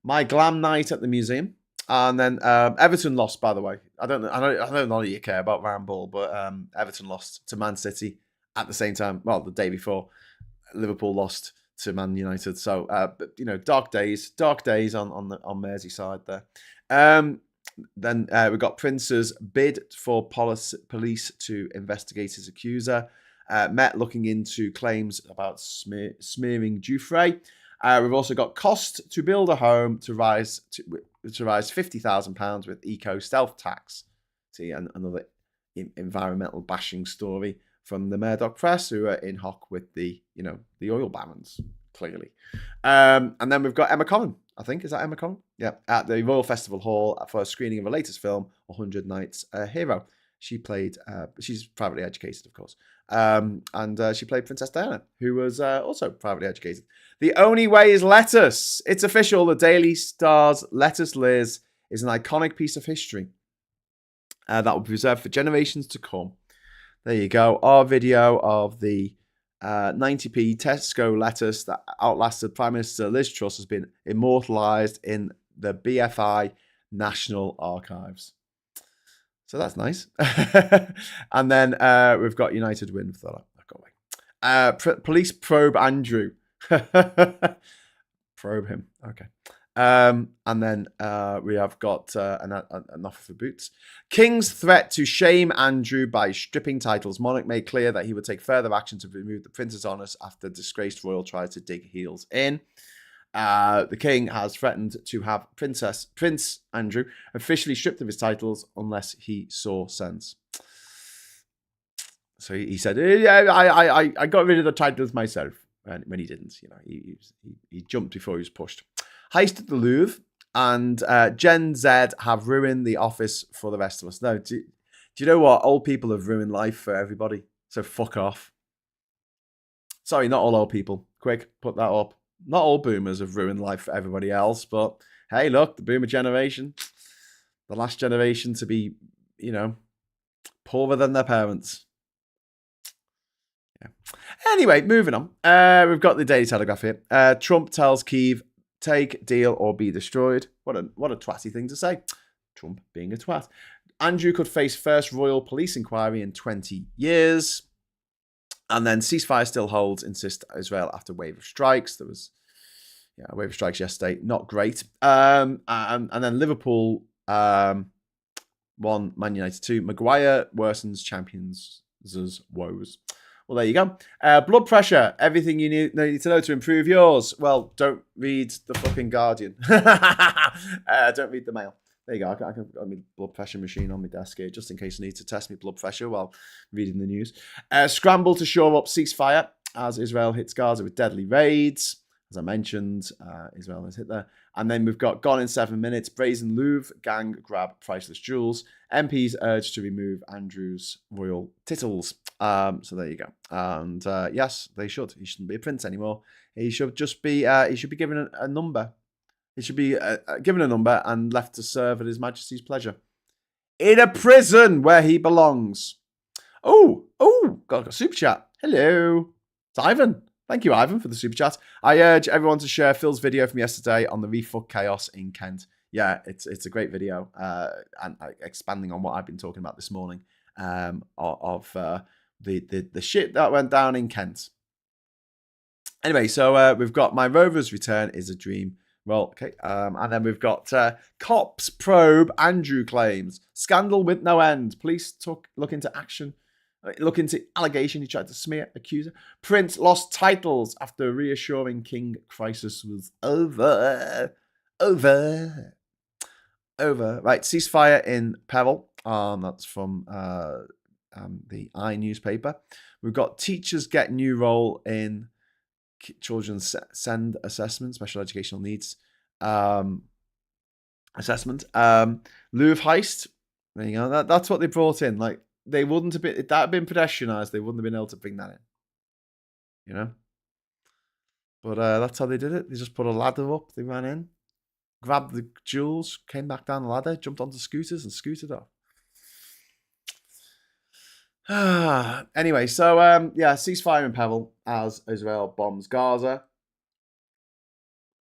My glam night at the museum. And then Everton lost, by the way. I don't know none of you care about round ball, but Everton lost to Man City at the same time. Well, the day before, Liverpool lost to Man United. So, but, you know, dark days on Merseyside there. Then we got Prince's bid for police to investigate his accuser. Met looking into claims about smearing Dufresne. We've also got cost to build a home to rise £50,000 with eco stealth tax. See, another environmental bashing story from the Murdoch press, who are in hock with the oil barons, clearly. And then we've got Emma Corrin. I think, is that Emma Corrin? Yeah, at the Royal Festival Hall for a screening of her latest film, 100 Nights a Hero. She played, she's privately educated, of course. And she played Princess Diana, who was also privately educated. The only way is lettuce. It's official. The Daily Star's Lettuce Liz is an iconic piece of history that will be preserved for generations to come. There you go. Our video of the 90p Tesco lettuce that outlasted Prime Minister Liz Truss has been immortalised in the BFI National Archives. So that's nice. And then we've got United win for that. Police probe Andrew. Probe him. Okay. And then we have got an offer for boots. King's threat to shame Andrew by stripping titles. Monarch made clear that he would take further action to remove the prince's honours after disgraced royal tried to dig heels in. The king has threatened to have Prince Andrew officially stripped of his titles unless he saw sense. So he said, "Yeah, I got rid of the titles myself." When he didn't, he jumped before he was pushed. Heist at the Louvre and Gen Z have ruined the office for the rest of us. No, do you know what? Old people have ruined life for everybody. So fuck off. Sorry, not all old people. Quick, put that up. Not all boomers have ruined life for everybody else, but hey, look, the boomer generation, the last generation to be, poorer than their parents. Yeah. Anyway, moving on. We've got the Daily Telegraph here. Trump tells Kyiv, take, deal, or be destroyed. What a twatty thing to say. Trump being a twat. Andrew could face first royal police inquiry in 20 years. And then ceasefire still holds, insist Israel after wave of strikes. There was a wave of strikes yesterday. Not great. And then Liverpool 1, Man United 2. Maguire worsens champions' woes. Well, there you go. Blood pressure. Everything you need to know to improve yours. Well, don't read the fucking Guardian. Don't read the Mail. There you go. I got my blood pressure machine on my desk here just in case I need to test my blood pressure while reading the news. Scramble to shore up ceasefire as Israel hits Gaza with deadly raids. As I mentioned, Israel has hit there. And then we've got gone in 7 minutes. Brazen Louvre gang grab priceless jewels. MPs urged to remove Andrew's royal titles. So there you go. And yes, they should. He shouldn't be a prince anymore. He should just be. He should be given a number. He should be given a number and left to serve at His Majesty's pleasure in a prison where he belongs. Oh, got a super chat. Hello, it's Ivan. Thank you, Ivan, for the super chat. I urge everyone to share Phil's video from yesterday on the RefUK chaos in Kent. Yeah, it's a great video and expanding on what I've been talking about this morning of the shit that went down in Kent. Anyway, so we've got My Rover's Return is a Dream. Well, okay. And then we've got cops probe Andrew claims. Scandal with no end. Police look into allegation he tried to smear accuser. Prince lost titles after reassuring king crisis was over. Right, ceasefire in peril. That's from the I newspaper. We've got teachers get new role in children's SEND assessment, special educational needs assessment. Louvre heist. There you go. That's what they brought in. Like, they wouldn't have been, if that had been pedestrianised, they wouldn't have been able to bring that in. But that's how they did it. They just put a ladder up, they ran in, grabbed the jewels, came back down the ladder, jumped onto scooters and scooted off. Anyway, so ceasefire in peril as Israel bombs Gaza,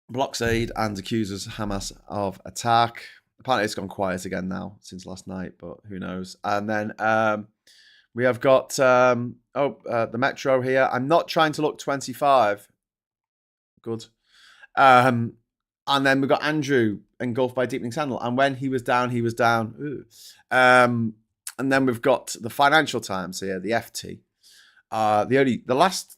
blocks aid and accuses Hamas of attack. Apparently it's gone quiet again now since last night, but who knows? And then we have got the Metro here. I'm not trying to look 25. Good. And then we've got Andrew engulfed by deepening scandal. And when he was down, he was down. Ooh. And then we've got the Financial Times here, the FT. The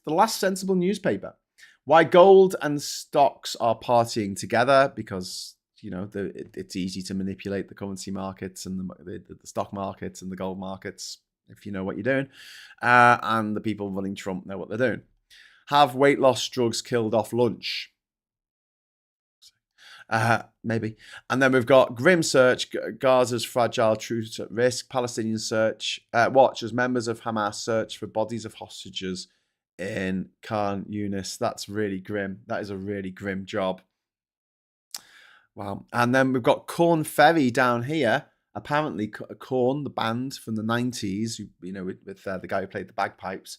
last sensible newspaper. Why gold and stocks are partying together, because it's easy to manipulate the currency markets and the stock markets and the gold markets if you know what you're doing, and the people running Trump know what they're doing. Have weight loss drugs killed off lunch? Maybe. And then we've got Grim Search, Gaza's fragile truce at risk. Palestinian search watch as members of Hamas search for bodies of hostages in Khan Yunis. That's really grim. That is a really grim job. Wow. And then we've got Corn Ferry down here. Apparently, Corn, the band from the 90s, with the guy who played the bagpipes,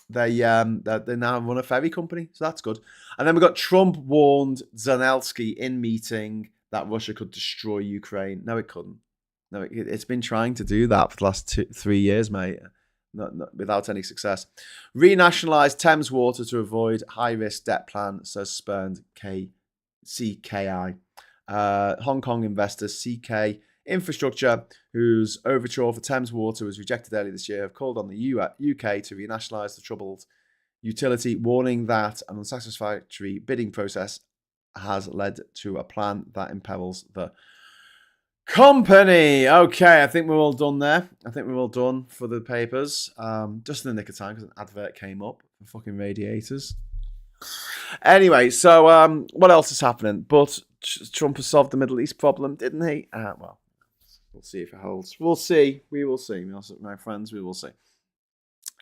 they now run a ferry company, so that's good. And then we've got Trump warned Zelensky in meeting that Russia could destroy Ukraine. No, it couldn't. No, it's been trying to do that for the last 3 years, mate. Not, without any success. Renationalise Thames Water to avoid high-risk debt plan, says spurned CKI. Hong Kong investor CK Infrastructure, whose overture for Thames Water was rejected earlier this year, have called on the UK to renationalise the troubled utility, warning that an unsatisfactory bidding process has led to a plan that imperils the company. Okay, I think we're all done there. I think we're all done for the papers. Just in the nick of time because an advert came up for fucking radiators. Anyway, so what else is happening? But Trump has solved the Middle East problem, didn't he? Well, we'll see if it holds. We'll see. We will see. My friends, we will see.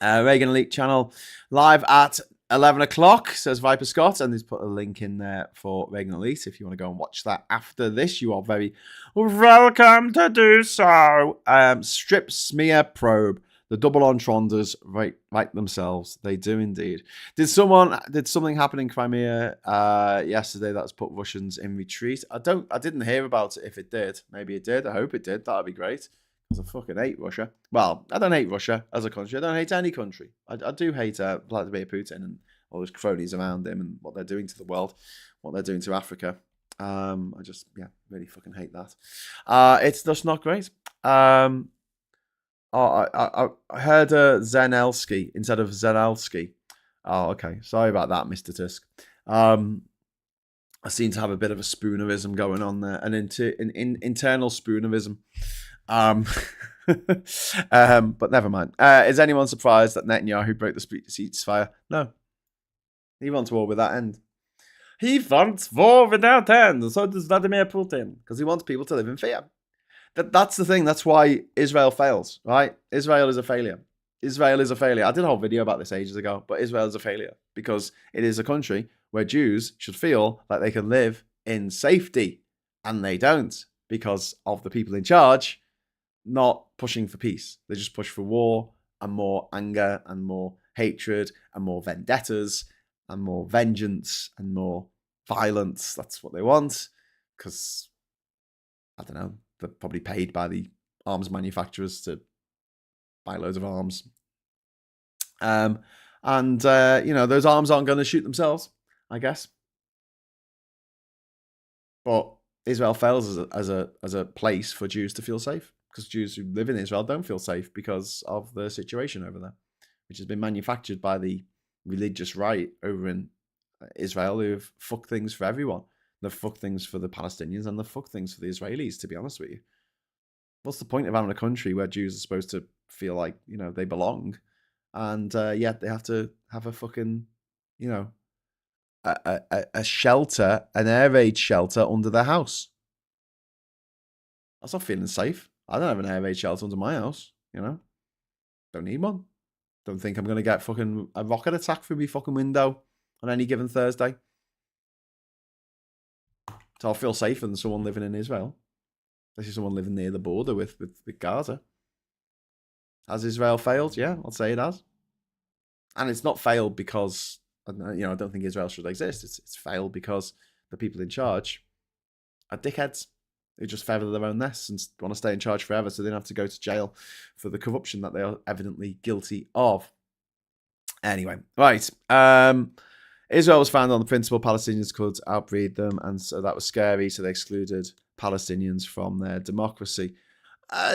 Reagan Elite channel live at 11 o'clock, says Viper Scott, and he's put a link in there for Reagan Elite. If you want to go and watch that after this, you are very welcome to do so. Strip Smear Probe. The double entendres right themselves. They do indeed. Did something happen in Crimea yesterday that's put Russians in retreat? I didn't hear about it. If it did, maybe it did. I hope it did. That'd be great. Because I fucking hate Russia. Well, I don't hate Russia as a country. I don't hate any country. I do hate Vladimir Putin and all those cronies around him and what they're doing to the world, what they're doing to Africa. I just really fucking hate that. It's just not great. I heard Zelensky instead of Zelensky. Oh, okay. Sorry about that, Mr. Tusk. I seem to have a bit of a spoonerism going on there, an internal spoonerism. But never mind. Is anyone surprised that Netanyahu broke the ceasefire? No. He wants war without end. He wants war without end. So does Vladimir Putin, because he wants people to live in fear. That's the thing. That's why Israel fails, right? Israel is a failure. Israel is a failure. I did a whole video about this ages ago, but Israel is a failure because it is a country where Jews should feel like they can live in safety, and they don't because of the people in charge not pushing for peace. They just push for war and more anger and more hatred and more vendettas and more vengeance and more violence. That's what they want because, I don't know, they're probably paid by the arms manufacturers to buy loads of arms. Those arms aren't going to shoot themselves, I guess. But Israel fails as a place for Jews to feel safe, because Jews who live in Israel don't feel safe because of the situation over there, which has been manufactured by the religious right over in Israel, who've fucked things for everyone. They've fucked things for the Palestinians and they've fucked things for the Israelis, to be honest with you. What's the point of having a country where Jews are supposed to feel like, they belong, and yet they have to have a fucking, a shelter, an air raid shelter under their house? That's not feeling safe. I don't have an air raid shelter under my house, Don't need one. Don't think I'm going to get fucking a rocket attack through my fucking window on any given Thursday. So I'll feel safer than someone living in Israel. Especially someone living near the border with Gaza. Has Israel failed? Yeah, I'll say it has. And it's not failed because, I don't think Israel should exist. It's failed because the people in charge are dickheads. They just feather their own nests and want to stay in charge forever, so they don't have to go to jail for the corruption that they are evidently guilty of. Anyway, right. Israel was founded on the principle Palestinians could outbreed them, and so that was scary, so they excluded Palestinians from their democracy.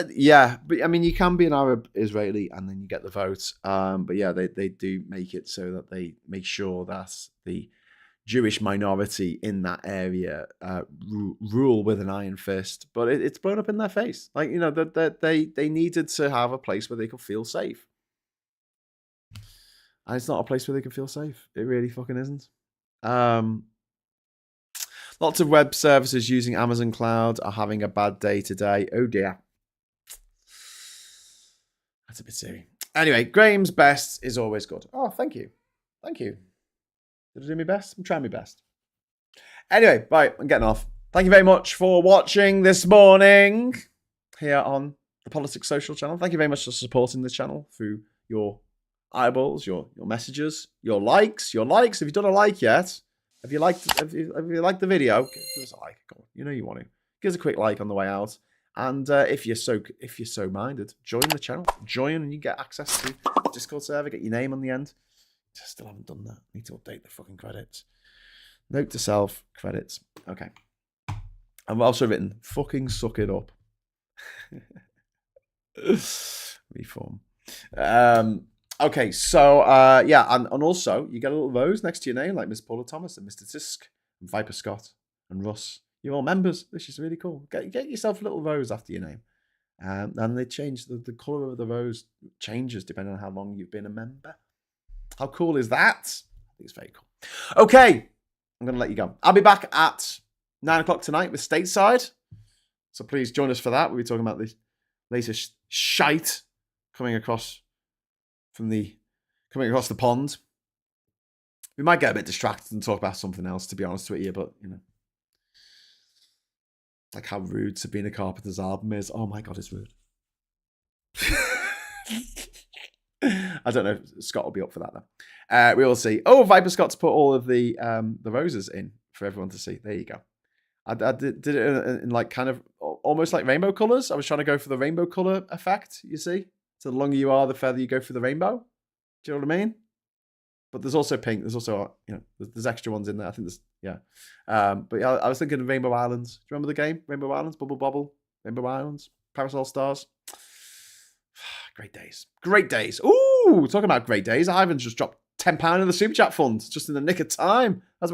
Yeah, but I mean, you can be an Arab Israeli and then you get the vote. But yeah, they do make it so that they make sure that the Jewish minority in that area rule with an iron fist. But it's blown up in their face. Like, you know, that they needed to have a place where they could feel safe. And it's not a place where they can feel safe. It really fucking isn't. Lots of web services using Amazon Cloud are having a bad day today. Oh dear. That's a bit silly. Anyway, Graham's best is always good. Oh, thank you. Thank you. Did I do my best? I'm trying my best. Anyway, right, I'm getting off. Thank you very much for watching this morning here on the Politics Social channel. Thank you very much for supporting this channel through your eyeballs, your messages, your likes. Have you done a like yet? Have you liked the video? Give us a like. Go on. You know you want to. Give us a quick like on the way out. And if you're so minded, join the channel. Join and you get access to the Discord server. Get your name on the end. Still haven't done that. Need to update the fucking credits. Note to self, credits. Okay. I've also written, fucking suck it up. Reform. Okay, so yeah, and also you get a little rose next to your name, like Miss Paula Thomas and Mr. Tisk and Viper Scott and Russ. You're all members. This is really cool. Get yourself a little rose after your name. And they change the colour of the rose changes depending on how long you've been a member. How cool is that? I think it's very cool. Okay, I'm going to let you go. I'll be back at 9 o'clock tonight with Stateside. So please join us for that. We'll be talking about the latest shite coming across the pond. We might get a bit distracted and talk about something else, to be honest with you, but you know. Like how rude Sabrina Carpenter's album is. Oh my God, it's rude. I don't know if Scott will be up for that though. We will see. Oh, Viper Scott's put all of the roses in for everyone to see. There you go. I did it in like kind of almost like rainbow colors. I was trying to go for the rainbow color effect, you see? So the longer you are, the further you go for the rainbow. Do you know what I mean? But there's also pink. There's also, you know, there's extra ones in there. I think there's, yeah. But yeah, I was thinking of Rainbow Islands. Do you remember the game? Rainbow Islands, Bubble Bobble, Rainbow Islands, Parasol Stars. Great days. Great days. Ooh, talking about great days. Ivan's just dropped £10 in the Super Chat fund just in the nick of time. I was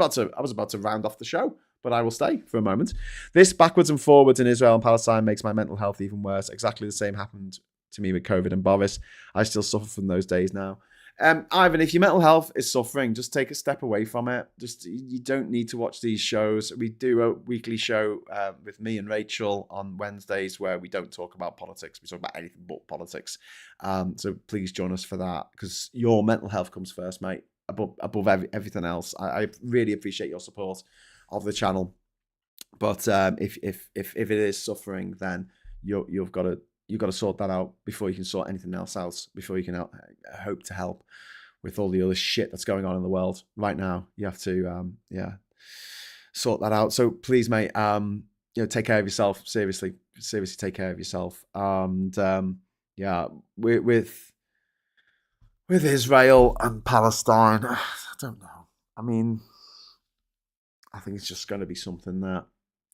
about to round off the show, but I will stay for a moment. This backwards and forwards in Israel and Palestine makes my mental health even worse. Exactly the same happened to me with COVID and Boris. I still suffer from those days now. Ivan, if your mental health is suffering, just take a step away from it. You don't need to watch these shows. We do a weekly show with me and Rachel on Wednesdays where we don't talk about politics. We talk about anything but politics. So please join us for that because your mental health comes first, mate, above everything else. I really appreciate your support of the channel. But if it is suffering, then you've got to sort that out before you can sort anything else out, before you can hope to help with all the other shit that's going on in the world right now. You have to, sort that out. So please, mate, take care of yourself. Seriously take care of yourself. And with Israel and Palestine, I don't know. I mean, I think it's just going to be something that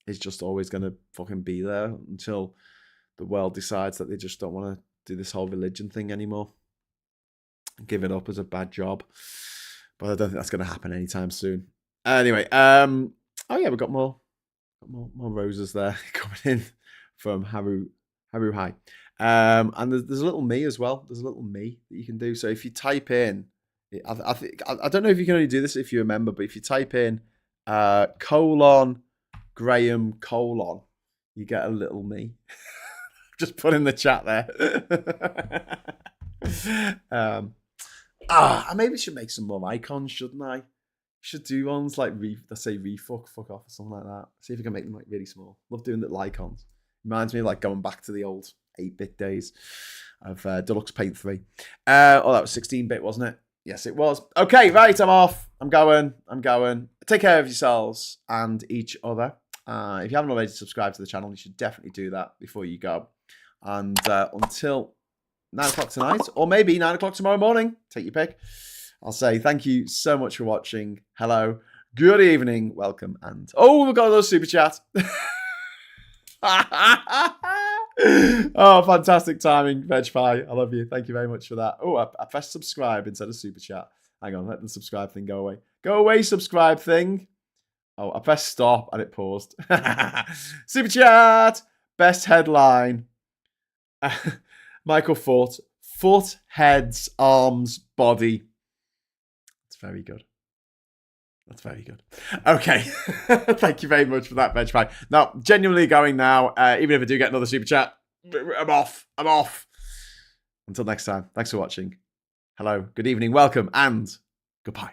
is just always going to fucking be there until the world decides that they just don't want to do this whole religion thing anymore and give it up as a bad job. But I don't think that's going to happen anytime soon. Anyway, we've got more roses there coming in from Haru High. And there's a little me as well. There's a little me that you can do. So if you type in, I don't know if you can only do this if you remember, but if you type in Graham : you get a little me. Just put in the chat there. I maybe should make some more icons, shouldn't I? Should do ones like let's say RefUK, fuck off, or something like that. See if we can make them like really small. Love doing little icons. Reminds me of like going back to the old 8-bit days of Deluxe Paint 3. That was 16-bit, wasn't it? Yes, it was. Okay, right, I'm off. I'm going. Take care of yourselves and each other. If you haven't already subscribed to the channel, you should definitely do that before you go. And until 9 o'clock tonight, or maybe 9 o'clock tomorrow morning, take your pick, I'll say thank you so much for watching. Hello, good evening, welcome, and oh, we've got a little super chat. Oh, fantastic timing, Veg Pie. I love you. Thank you very much for that. Oh, I pressed subscribe instead of super chat. Hang on, let the subscribe thing go away. Go away, subscribe thing. Oh, I pressed stop and it paused. Super chat. Best headline. Michael Foot. Foot, heads, arms, body. That's very good. That's very good. Okay. Thank you very much for that, Veg Pie. Now, genuinely going now. Even if I do get another super chat, I'm off. I'm off. Until next time, thanks for watching. Hello, good evening, welcome, and goodbye.